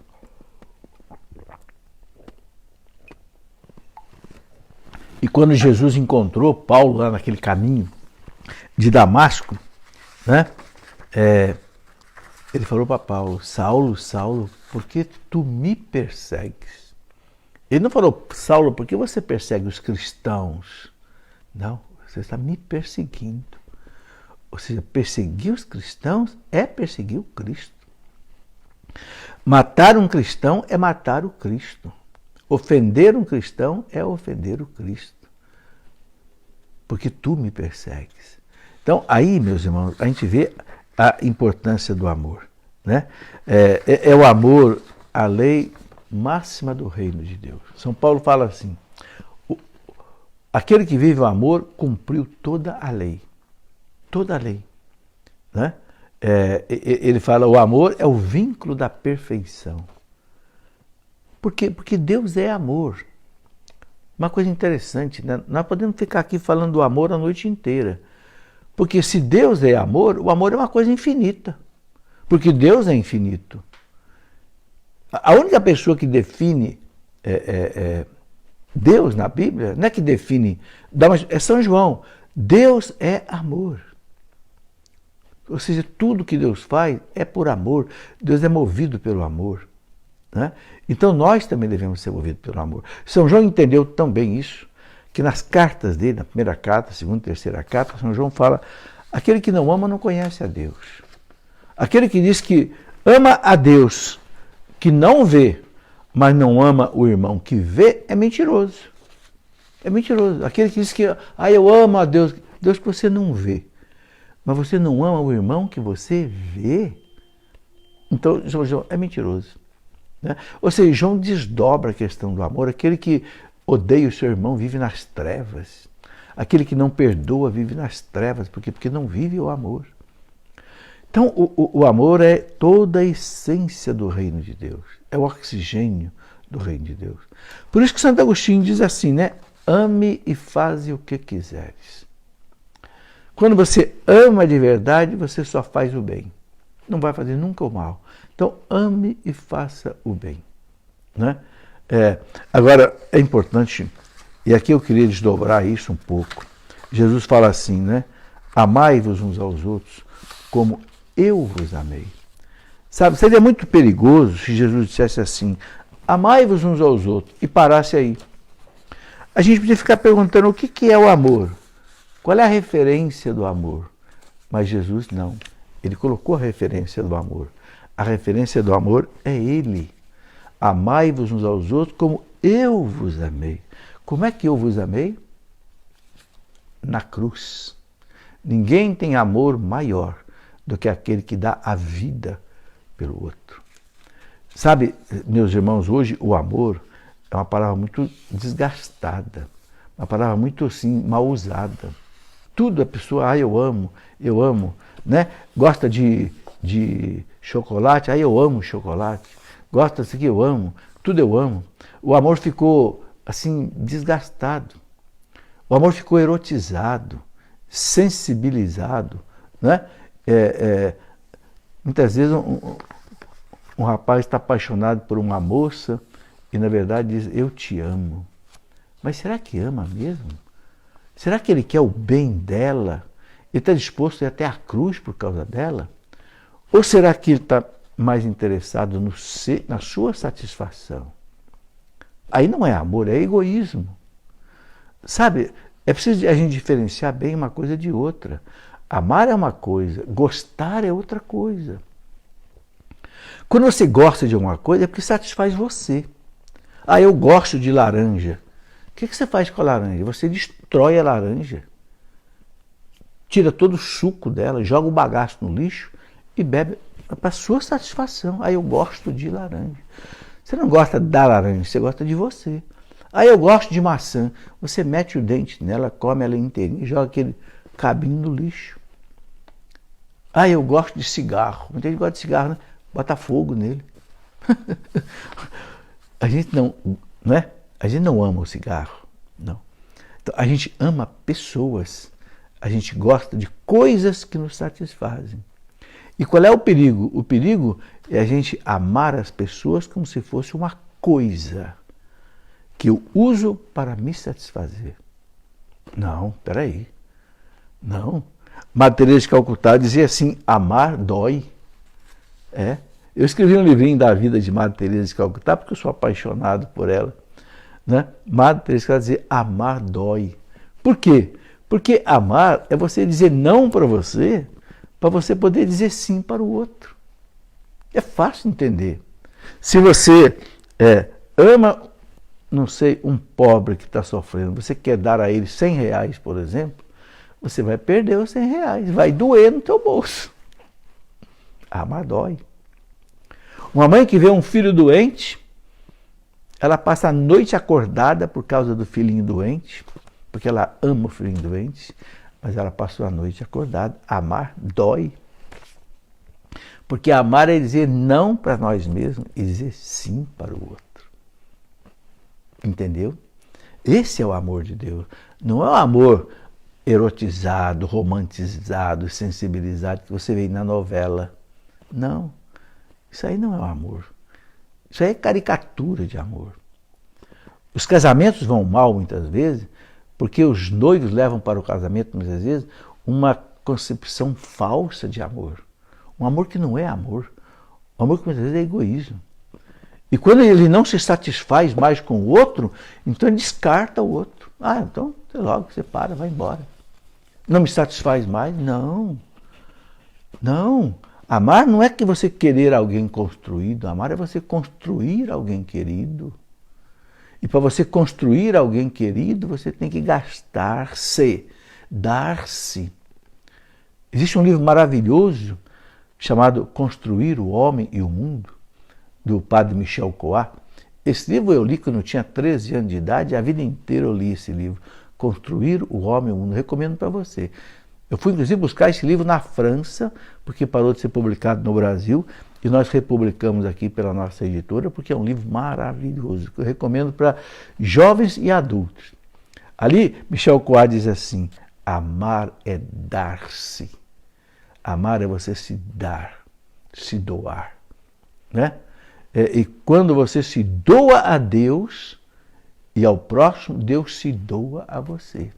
e quando Jesus encontrou Paulo lá naquele caminho de Damasco, né? Ele falou para Paulo: Saulo, Saulo, por que tu me persegues? Ele não falou: Saulo, por que você persegue os cristãos? Não, você está me perseguindo. Ou seja, perseguir os cristãos é perseguir o Cristo. Matar um cristão é matar o Cristo. Ofender um cristão é ofender o Cristo. Porque tu me persegues. Então, aí, meus irmãos, a gente vê a importância do amor. Né? É o amor a lei máxima do reino de Deus. São Paulo fala assim, aquele que vive o amor cumpriu toda a lei. Toda a lei. Né? Ele fala, o amor é o vínculo da perfeição. Por quê? Porque Deus é amor. Uma coisa interessante, né? Nós podemos ficar aqui falando do amor a noite inteira. Porque se Deus é amor, o amor é uma coisa infinita. Porque Deus é infinito. A única pessoa que define Deus na Bíblia, não é que define, é São João. Deus é amor. Ou seja, tudo que Deus faz é por amor. Deus é movido pelo amor. Né? Então nós também devemos ser movidos pelo amor. São João entendeu tão bem isso, que nas cartas dele, na primeira carta, segunda, terceira carta, São João fala, aquele que não ama não conhece a Deus. Aquele que diz que ama a Deus, que não vê, mas não ama o irmão que vê, é mentiroso. É mentiroso. Aquele que diz que eu amo a Deus, Deus que você não vê, mas você não ama o irmão que você vê, então João é mentiroso. Né? Ou seja, João desdobra a questão do amor. Aquele que odeia o seu irmão vive nas trevas. Aquele que não perdoa vive nas trevas. Por quê? Porque não vive o amor. Então, o amor é toda a essência do reino de Deus. É o oxigênio do reino de Deus. Por isso que Santo Agostinho diz assim, né? Ame e faze o que quiseres. Quando você ama de verdade, você só faz o bem. Não vai fazer nunca o mal. Então, ame e faça o bem. Né? Agora, é importante, e aqui eu queria desdobrar isso um pouco. Jesus fala assim, né? Amai-vos uns aos outros como eu vos amei. Sabe, seria muito perigoso se Jesus dissesse assim, amai-vos uns aos outros, e parasse aí. A gente podia ficar perguntando o que é o amor? Qual é a referência do amor? Mas Jesus não. Ele colocou a referência do amor. A referência do amor é Ele. Amai-vos uns aos outros como eu vos amei. Como é que eu vos amei? Na cruz. Ninguém tem amor maior do que aquele que dá a vida pelo outro. Sabe, meus irmãos, hoje o amor é uma palavra muito desgastada, uma palavra muito assim, mal usada. Tudo a pessoa, eu amo, né? Gosta de chocolate, eu amo chocolate. Gosta disso aqui, eu amo, tudo eu amo. O amor ficou assim, desgastado. O amor ficou erotizado, sensibilizado, né? Muitas vezes um rapaz está apaixonado por uma moça e na verdade diz, eu te amo. Mas será que ama mesmo? Será que ele quer o bem dela? Ele está disposto a ir até a cruz por causa dela? Ou será que ele está mais interessado na sua satisfação? Aí não é amor, é egoísmo. Sabe, é preciso a gente diferenciar bem uma coisa de outra. Amar é uma coisa, gostar é outra coisa. Quando você gosta de alguma coisa é porque satisfaz você. Eu gosto de laranja. O que você faz com a laranja? Você destrói a laranja. Tira todo o suco dela, joga o bagaço no lixo e bebe para sua satisfação. Eu gosto de laranja. Você não gosta da laranja, você gosta de você. Eu gosto de maçã. Você mete o dente nela, come ela inteirinha e joga aquele cabinho no lixo. Eu gosto de cigarro. Muita gente gosta de cigarro, né? Bota fogo nele. A gente não, né? A gente não ama o cigarro, não. Então, a gente ama pessoas. A gente gosta de coisas que nos satisfazem. E qual é o perigo? O perigo é a gente amar as pessoas como se fosse uma coisa que eu uso para me satisfazer. Não, peraí. Não. Madre Teresa de Calcutá dizia assim, amar dói. Eu escrevi um livrinho da vida de Madre Teresa de Calcutá porque eu sou apaixonado por ela. Né? Madre Teresa dizia, amar dói. Por quê? Porque amar é você dizer não para você poder dizer sim para o outro. É fácil entender. Se você ama não sei, um pobre que está sofrendo, você quer dar a ele R$100, por exemplo, você vai perder os R$100, vai doer no teu bolso. Amar dói. Uma mãe que vê um filho doente, ela passa a noite acordada por causa do filhinho doente, porque ela ama o filhinho doente, mas ela passou a noite acordada. Amar dói. Porque amar é dizer não para nós mesmos e dizer sim para o outro. Entendeu? Esse é o amor de Deus. Não é o amor erotizado, romantizado, sensibilizado que você vê na novela. Não. Isso aí não é o amor. Isso aí é caricatura de amor. Os casamentos vão mal muitas vezes porque os noivos levam para o casamento muitas vezes uma concepção falsa de amor. Um amor que não é amor. Um amor que muitas vezes é egoísmo. E quando ele não se satisfaz mais com o outro, então ele descarta o outro. Ah, então logo você para, vai embora. Não me satisfaz mais? Não. Não. Amar não é que você querer alguém construído. Amar é você construir alguém querido. E para você construir alguém querido, você tem que gastar-se, dar-se. Existe um livro maravilhoso chamado Construir o Homem e o Mundo, do padre Michel Coat. Esse livro eu li quando eu tinha 13 anos de idade, a vida inteira eu li esse livro, Construir o Homem e o Mundo. Recomendo para você. Eu fui, inclusive, buscar esse livro na França, porque parou de ser publicado no Brasil, e nós republicamos aqui pela nossa editora, porque é um livro maravilhoso, que eu recomendo para jovens e adultos. Ali, Michel Coat diz assim, amar é dar-se. Amar é você se dar, se doar. Né? E quando você se doa a Deus e ao próximo, Deus se doa a você.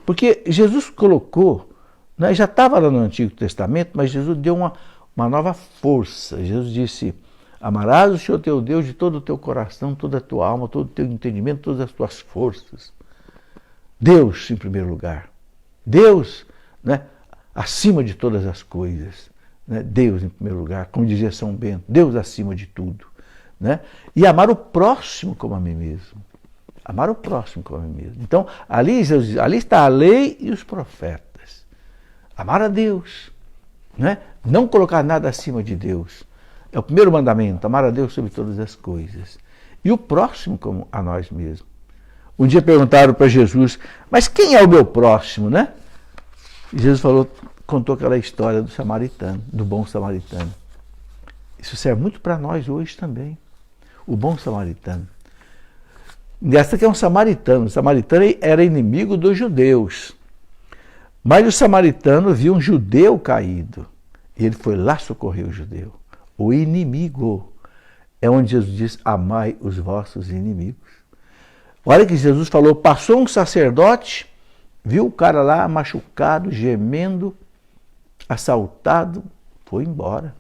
Porque Jesus colocou, né, já estava lá no Antigo Testamento, mas Jesus deu uma nova força. Jesus disse, amarás o Senhor teu Deus de todo o teu coração, toda a tua alma, todo o teu entendimento, todas as tuas forças. Deus em primeiro lugar. Deus, né, acima de todas as coisas. Né? Deus em primeiro lugar, como dizia São Bento, Deus acima de tudo. Né? E amar o próximo como a mim mesmo. Amar o próximo como a mim mesmo. Então, ali está a lei e os profetas. Amar a Deus. Né? Não colocar nada acima de Deus. É o primeiro mandamento, amar a Deus sobre todas as coisas. E o próximo como a nós mesmos. Um dia perguntaram para Jesus, mas quem é o meu próximo, né? E Jesus contou aquela história do samaritano, do bom samaritano. Isso serve muito para nós hoje também. O bom samaritano. Essa que é um samaritano. O samaritano era inimigo dos judeus. Mas o samaritano viu um judeu caído. E ele foi lá socorrer o judeu. O inimigo. É onde Jesus diz, amai os vossos inimigos. Olha que Jesus falou, passou um sacerdote, viu o cara lá machucado, gemendo, assaltado, foi embora.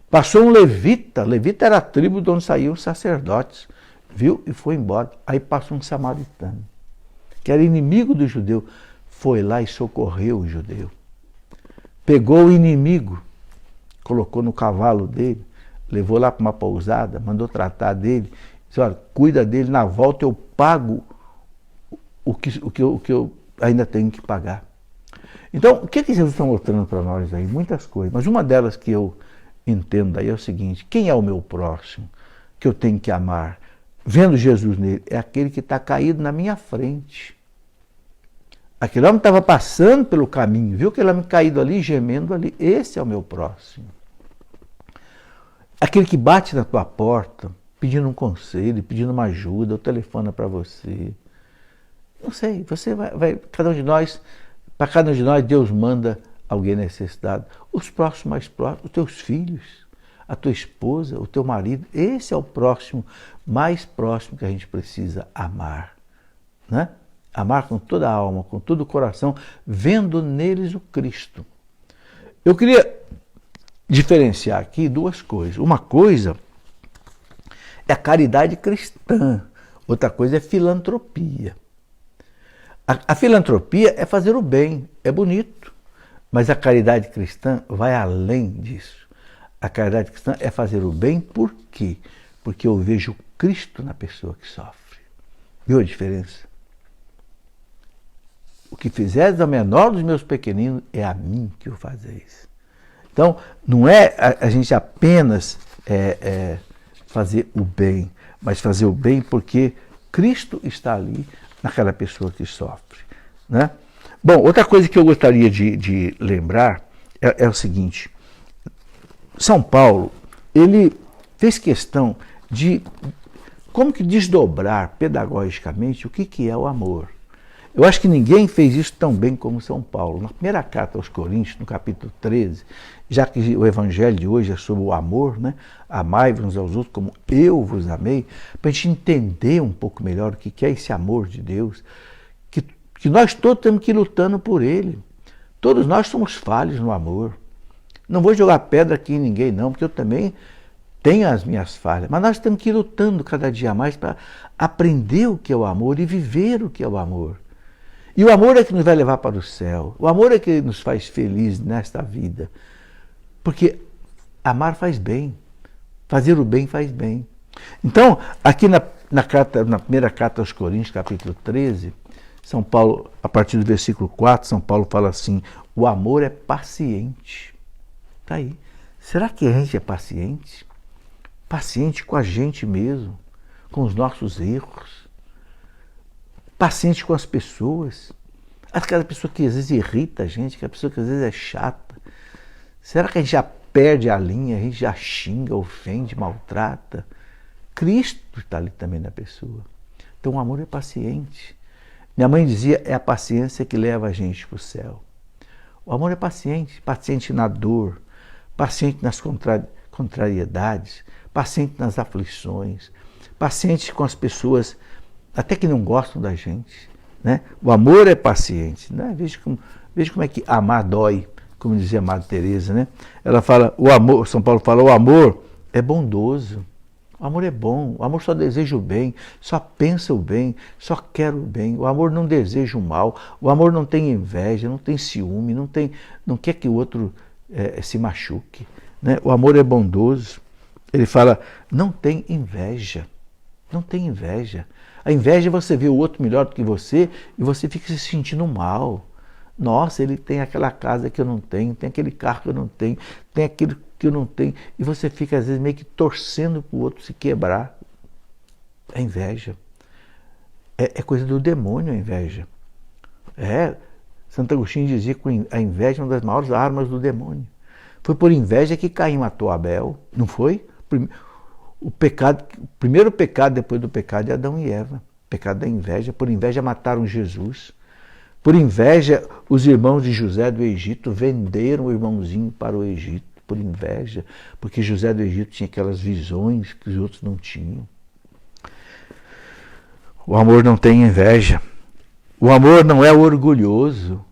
Passou um levita era a tribo de onde saíam os sacerdotes, viu e foi embora. Aí passou um samaritano, que era inimigo do judeu, foi lá e socorreu o judeu. Pegou o inimigo, colocou no cavalo dele, levou lá para uma pousada, mandou tratar dele, disse, olha, cuida dele, na volta eu pago o que eu ainda tenho que pagar. Então, o que Jesus está mostrando para nós aí? Muitas coisas, mas uma delas que eu entendo daí é o seguinte, quem é o meu próximo que eu tenho que amar? Vendo Jesus nele, é aquele que está caído na minha frente. Aquele homem estava passando pelo caminho, viu aquele homem caído ali, gemendo ali, esse é o meu próximo. Aquele que bate na tua porta, pedindo um conselho, pedindo uma ajuda, ou telefona para você. Não sei, você vai cada um de nós, para cada um de nós, Deus manda alguém necessitado. Os próximos mais próximos, os teus filhos, a tua esposa, o teu marido, esse é o próximo, mais próximo que a gente precisa amar. Né? Amar com toda a alma, com todo o coração, vendo neles o Cristo. Eu queria diferenciar aqui duas coisas. Uma coisa é a caridade cristã, outra coisa é filantropia. A filantropia é fazer o bem, é bonito, mas a caridade cristã vai além disso. A caridade cristã é fazer o bem por quê? Porque eu vejo Cristo na pessoa que sofre. Viu a diferença? O que fizeres ao menor dos meus pequeninos, é a mim que o fazeis. Então, não é a gente apenas fazer o bem, mas fazer o bem porque Cristo está ali naquela pessoa que sofre. Né? Bom, outra coisa que eu gostaria de lembrar é o seguinte. São Paulo, ele fez questão de como que desdobrar pedagogicamente o que é o amor. Eu acho que ninguém fez isso tão bem como São Paulo. Na primeira carta aos Coríntios, no capítulo 13, já que o evangelho de hoje é sobre o amor, né? Amai-vos uns aos outros como eu vos amei, para a gente entender um pouco melhor o que é esse amor de Deus, que nós todos temos que ir lutando por ele. Todos nós somos falhos no amor. Não vou jogar pedra aqui em ninguém não, porque eu também tenho as minhas falhas, mas nós temos que ir lutando cada dia mais para aprender o que é o amor e viver o que é o amor. E o amor é que nos vai levar para o céu. O amor é que nos faz felizes nesta vida. Porque amar faz bem. Fazer o bem faz bem. Então, aqui na primeira carta aos Coríntios, capítulo 13, São Paulo, a partir do versículo 4, São Paulo fala assim, o amor é paciente. Está aí. Será que a gente é paciente? Paciente com a gente mesmo, com os nossos erros. Paciente com as pessoas. Aquela pessoa que às vezes irrita a gente, aquela pessoa que às vezes é chata. Será que a gente já perde a linha, a gente já xinga, ofende, maltrata? Cristo está ali também na pessoa. Então o amor é paciente. Minha mãe dizia, é a paciência que leva a gente para o céu. O amor é paciente, paciente na dor, paciente nas contrariedades, paciente nas aflições, paciente com as pessoas até que não gostam da gente. Né? O amor é paciente. Né? Veja como é que amar dói, como dizia a Madre Teresa. Né? Ela fala, o amor, São Paulo fala, o amor é bondoso. O amor é bom, o amor só deseja o bem, só pensa o bem, só quer o bem. O amor não deseja o mal, o amor não tem inveja, não tem ciúme, não quer que o outro se machuque. Né? O amor é bondoso. Ele fala, não tem inveja, não tem inveja. A inveja é você ver o outro melhor do que você e você fica se sentindo mal. Nossa, ele tem aquela casa que eu não tenho, tem aquele carro que eu não tenho, tem aquilo que eu não tenho. E você fica, às vezes, meio que torcendo para o outro se quebrar. É inveja. É coisa do demônio a inveja. Santo Agostinho dizia que a inveja é uma das maiores armas do demônio. Foi por inveja que Caim matou Abel, não foi? O primeiro pecado depois do pecado de Adão e Eva. O pecado da inveja. Por inveja mataram Jesus. Por inveja, os irmãos de José do Egito venderam o irmãozinho para o Egito. Por inveja, porque José do Egito tinha aquelas visões que os outros não tinham. O amor não tem inveja. O amor não é orgulhoso.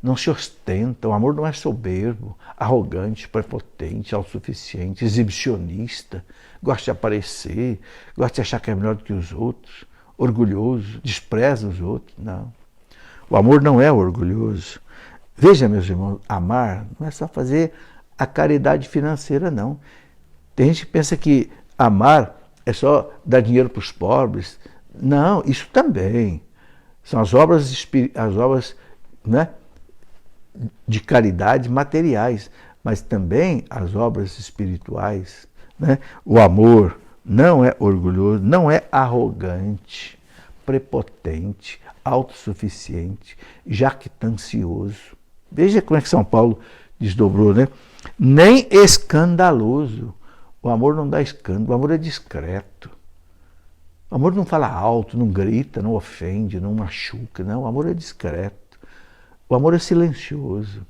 Não se ostenta. O amor não é soberbo, arrogante, prepotente, autossuficiente, exibicionista, gosta de aparecer, gosta de achar que é melhor do que os outros, orgulhoso, despreza os outros. Não. O amor não é orgulhoso. Veja, meus irmãos, amar não é só fazer a caridade financeira, não. Tem gente que pensa que amar é só dar dinheiro para os pobres. Não, isso também. São as obras né, de caridade materiais, mas também as obras espirituais. Né? O amor não é orgulhoso, não é arrogante, prepotente, autossuficiente, jactancioso. Veja como é que São Paulo desdobrou, né? Nem escandaloso. O amor não dá escândalo, o amor é discreto. O amor não fala alto, não grita, não ofende, não machuca, não. O amor é discreto. O amor é silencioso.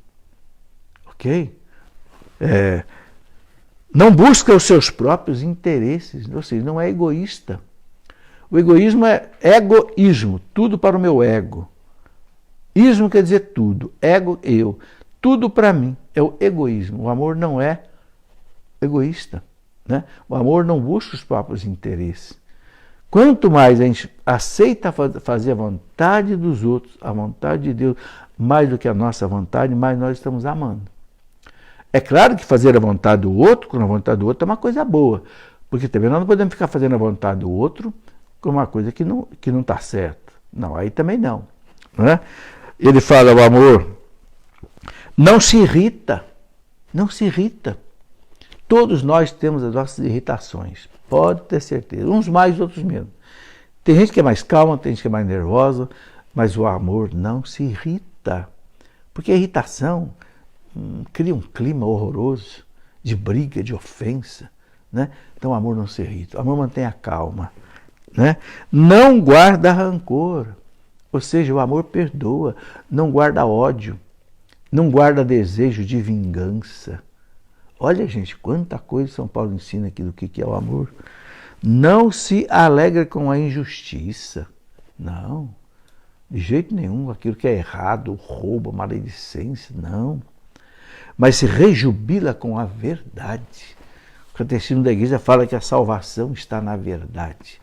Ok? Não busca os seus próprios interesses, ou seja, não é egoísta. O egoísmo é egoísmo, tudo para o meu ego. Ismo quer dizer tudo, ego, eu. Tudo para mim é o egoísmo. O amor não é egoísta. Né? O amor não busca os próprios interesses. Quanto mais a gente aceita fazer a vontade dos outros, a vontade de Deus, mais do que a nossa vontade, mais nós estamos amando. É claro que fazer a vontade do outro, com a vontade do outro, é uma coisa boa, Porque também nós não podemos ficar fazendo a vontade do outro com uma coisa que não está certa. Não, aí também não. Né? Ele fala, o amor não se irrita. Não se irrita. Todos nós temos as nossas irritações. Pode ter certeza. Uns mais, outros menos. Tem gente que é mais calma, tem gente que é mais nervosa, mas o amor não se irrita. Porque a irritação cria um clima horroroso de briga, de ofensa. Né? Então o amor não se irrita. O amor mantém a calma. Né? Não guarda rancor. Ou seja, o amor perdoa. Não guarda ódio. Não guarda desejo de vingança. Olha, gente, quanta coisa São Paulo ensina aqui do que é o amor. Não se alegra com a injustiça. Não. De jeito nenhum. Aquilo que é errado, roubo, maledicência. Não. Mas se rejubila com a verdade. O Catecismo da Igreja fala que a salvação está na verdade.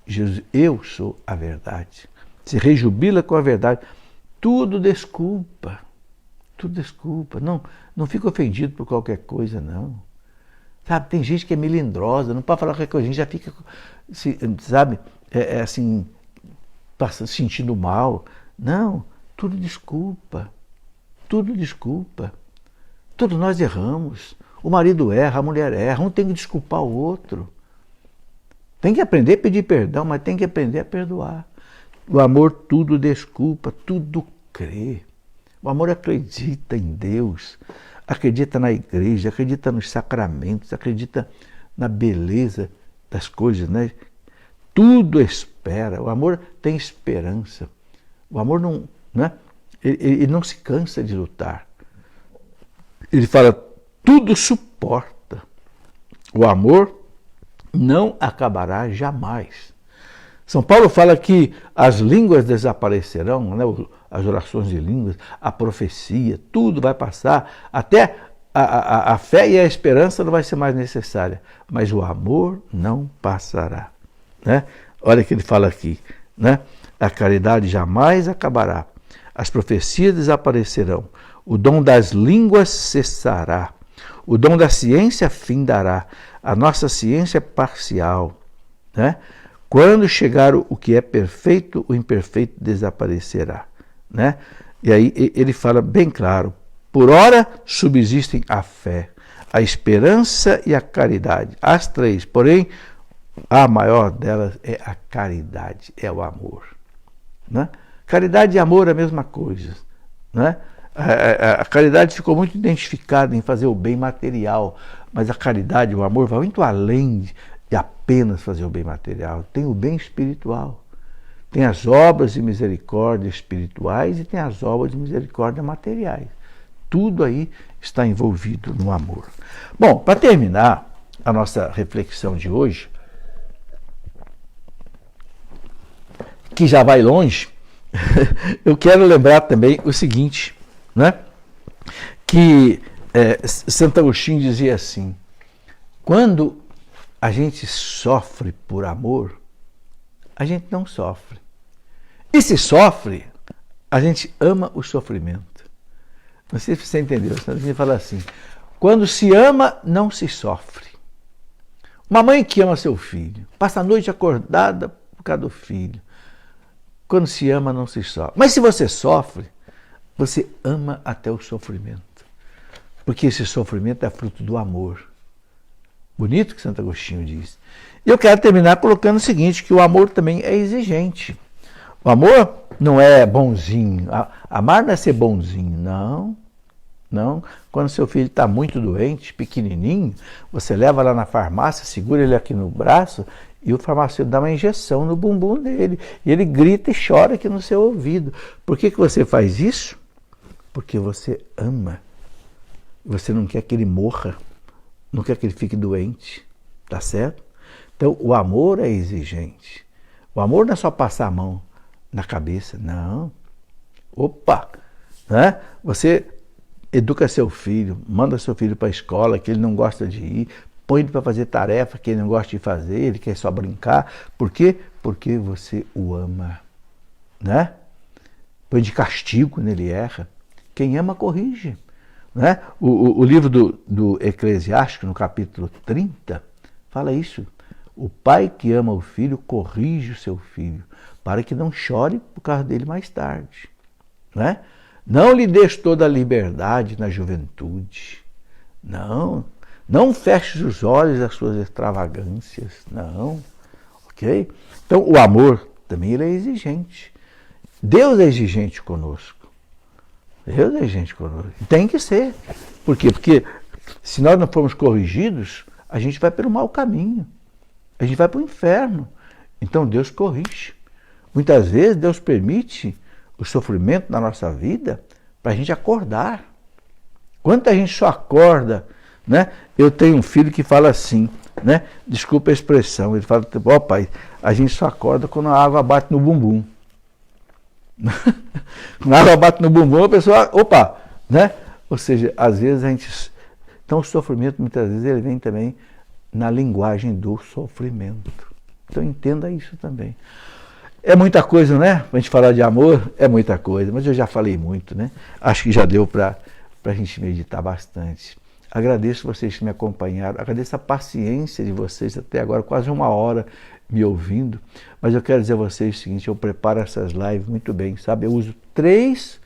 Jesus, eu sou a verdade. Se rejubila com a verdade. Tudo desculpa. Tudo desculpa. Não fica ofendido por qualquer coisa, não. Sabe, tem gente que é melindrosa, não pode falar qualquer coisa, a gente já fica, sabe, assim, sentindo mal. Não, tudo desculpa. Tudo desculpa. Todos nós erramos. O marido erra, a mulher erra, um tem que desculpar o outro. Tem que aprender a pedir perdão, mas tem que aprender a perdoar. O amor tudo desculpa, tudo crê. O amor acredita em Deus, acredita na igreja, acredita nos sacramentos, acredita na beleza das coisas, né? Tudo espera. O amor tem esperança. O amor não, né? Ele não se cansa de lutar. Ele fala, tudo suporta. O amor não acabará jamais. São Paulo fala que as línguas desaparecerão, né? As orações de línguas, a profecia, tudo vai passar, até a fé e a esperança não vai ser mais necessária, mas o amor não passará. Né? Olha o que ele fala aqui, né? A caridade jamais acabará, as profecias desaparecerão, o dom das línguas cessará, o dom da ciência findará, a nossa ciência é parcial. Né? Quando chegar o que é perfeito, o imperfeito desaparecerá. Né? E aí ele fala bem claro, por ora subsistem a fé, a esperança e a caridade, as três, porém a maior delas é a caridade, é o amor. Né? Caridade e amor é a mesma coisa. Né? A caridade ficou muito identificada em fazer o bem material, mas a caridade, o amor, vai muito além de apenas fazer o bem material, tem o bem espiritual. Tem as obras de misericórdia espirituais e tem as obras de misericórdia materiais. Tudo aí está envolvido no amor. Bom, para terminar a nossa reflexão de hoje, que já vai longe, eu quero lembrar também o seguinte, né? Que Santo Agostinho dizia assim, quando a gente sofre por amor, a gente não sofre. E se sofre, a gente ama o sofrimento. Não sei se você entendeu. Santo Agostinho fala assim, quando se ama, não se sofre. Uma mãe que ama seu filho, passa a noite acordada por causa do filho. Quando se ama, não se sofre. Mas se você sofre, você ama até o sofrimento. Porque esse sofrimento é fruto do amor. Bonito que Santo Agostinho diz. E eu quero terminar colocando o seguinte, que o amor também é exigente. O amor não é bonzinho. Amar não é ser bonzinho, não. Não. Quando seu filho está muito doente, pequenininho, você leva lá na farmácia, segura ele aqui no braço e o farmacêutico dá uma injeção no bumbum dele. E ele grita e chora aqui no seu ouvido. Por que você faz isso? Porque você ama. Você não quer que ele morra. Não quer que ele fique doente. Tá certo? Então, o amor é exigente. O amor não é só passar a mão na cabeça, não. Opa! Né? Você educa seu filho, manda seu filho para a escola que ele não gosta de ir, põe ele para fazer tarefa que ele não gosta de fazer, ele quer só brincar. Por quê? Porque você o ama. Né? Põe de castigo quando ele erra. Quem ama, corrige. Né? O livro do Eclesiástico, no capítulo 30, fala isso. O pai que ama o filho corrige o seu filho, para que não chore por causa dele mais tarde. Né? Não lhe deixe toda a liberdade na juventude. Não. Não feche os olhos às suas extravagâncias. Não. Ok? Então, o amor também ele é exigente. Deus é exigente conosco. Deus é exigente conosco. Tem que ser. Por quê? Porque se nós não formos corrigidos, a gente vai pelo mau caminho. A gente vai para o inferno. Então Deus corrige. Muitas vezes Deus permite o sofrimento na nossa vida para a gente acordar. Quanta gente só acorda, né? Eu tenho um filho que fala assim, né? Desculpa a expressão, ele fala, ó pai, a gente só acorda quando a água bate no bumbum. Quando a água bate no bumbum, a pessoa, opa, né? Ou seja, às vezes a gente... Então o sofrimento muitas vezes ele vem também na linguagem do sofrimento. Então entenda isso também. É muita coisa, né? Para a gente falar de amor, é muita coisa, mas eu já falei muito, né? Acho que já deu para a gente meditar bastante. Agradeço vocês que me acompanharam, agradeço a paciência de vocês até agora, quase uma hora me ouvindo, mas eu quero dizer a vocês o seguinte, eu preparo essas lives muito bem, sabe? Eu uso 3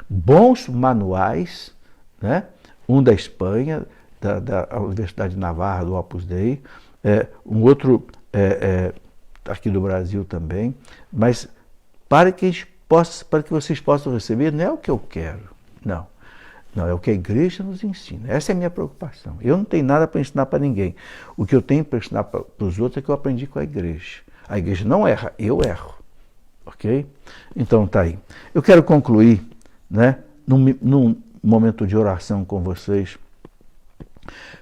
bons manuais, né? Um da Espanha, da Universidade de Navarra, do Opus Dei, um outro aqui do Brasil também, mas para que vocês possam receber, não é o que eu quero, não. Não, é o que a igreja nos ensina. Essa é a minha preocupação. Eu não tenho nada para ensinar para ninguém. O que eu tenho para ensinar para os outros é que eu aprendi com a igreja. A igreja não erra, eu erro. Ok? Então tá aí. Eu quero concluir, né, num momento de oração com vocês,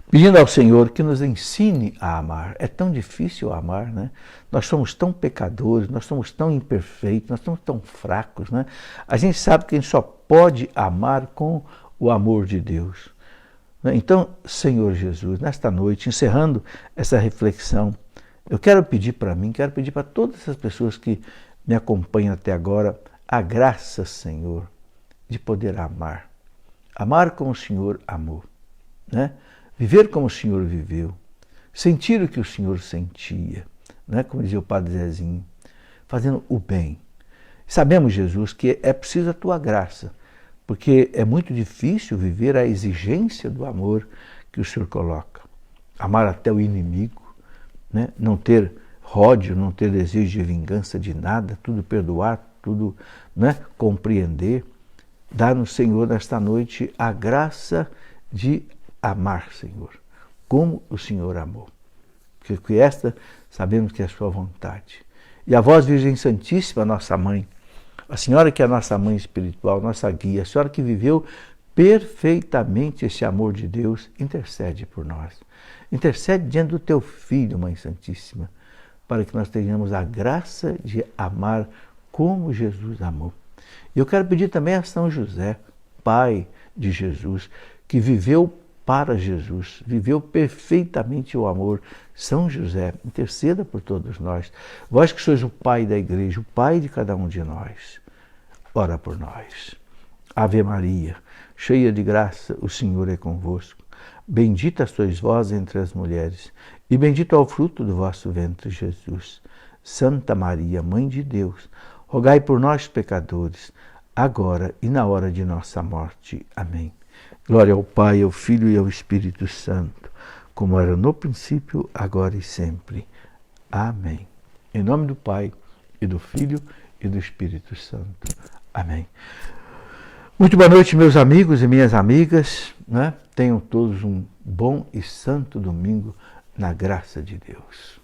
pedindo ao Senhor que nos ensine a amar. É tão difícil amar, né? Nós somos tão pecadores, nós somos tão imperfeitos, nós somos tão fracos, né? A gente sabe que a gente só pode amar com o amor de Deus. Então, Senhor Jesus, nesta noite, encerrando essa reflexão, eu quero pedir para mim, quero pedir para todas as pessoas que me acompanham até agora, a graça, Senhor, de poder amar. Amar como o Senhor amou, né? Viver como o Senhor viveu, sentir o que o Senhor sentia, né? Como dizia o Padre Zezinho, fazendo o bem. Sabemos, Jesus, que é preciso a Tua graça, porque é muito difícil viver a exigência do amor que o Senhor coloca. Amar até o inimigo, né? Não ter ódio, não ter desejo de vingança de nada, tudo perdoar, tudo, né, compreender. Dá-nos, Senhor, nesta noite a graça de amar, Senhor, como o Senhor amou. Porque esta sabemos que é a sua vontade. E a vós, Virgem Santíssima, nossa mãe, a senhora que é a nossa mãe espiritual, nossa guia, a senhora que viveu perfeitamente esse amor de Deus, intercede por nós. Intercede diante do teu Filho, Mãe Santíssima, para que nós tenhamos a graça de amar como Jesus amou. E eu quero pedir também a São José, pai de Jesus, que viveu para Jesus, viveu perfeitamente o amor. São José, interceda por todos nós. Vós que sois o pai da igreja, o pai de cada um de nós, ora por nós. Ave Maria, cheia de graça, o Senhor é convosco. Bendita sois vós entre as mulheres, e bendito é o fruto do vosso ventre, Jesus. Santa Maria, Mãe de Deus, rogai por nós, pecadores, agora e na hora de nossa morte. Amém. Glória ao Pai, ao Filho e ao Espírito Santo, como era no princípio, agora e sempre. Amém. Em nome do Pai, e do Filho, e do Espírito Santo. Amém. Muito boa noite, meus amigos e minhas amigas, né? Tenham todos um bom e santo domingo na graça de Deus.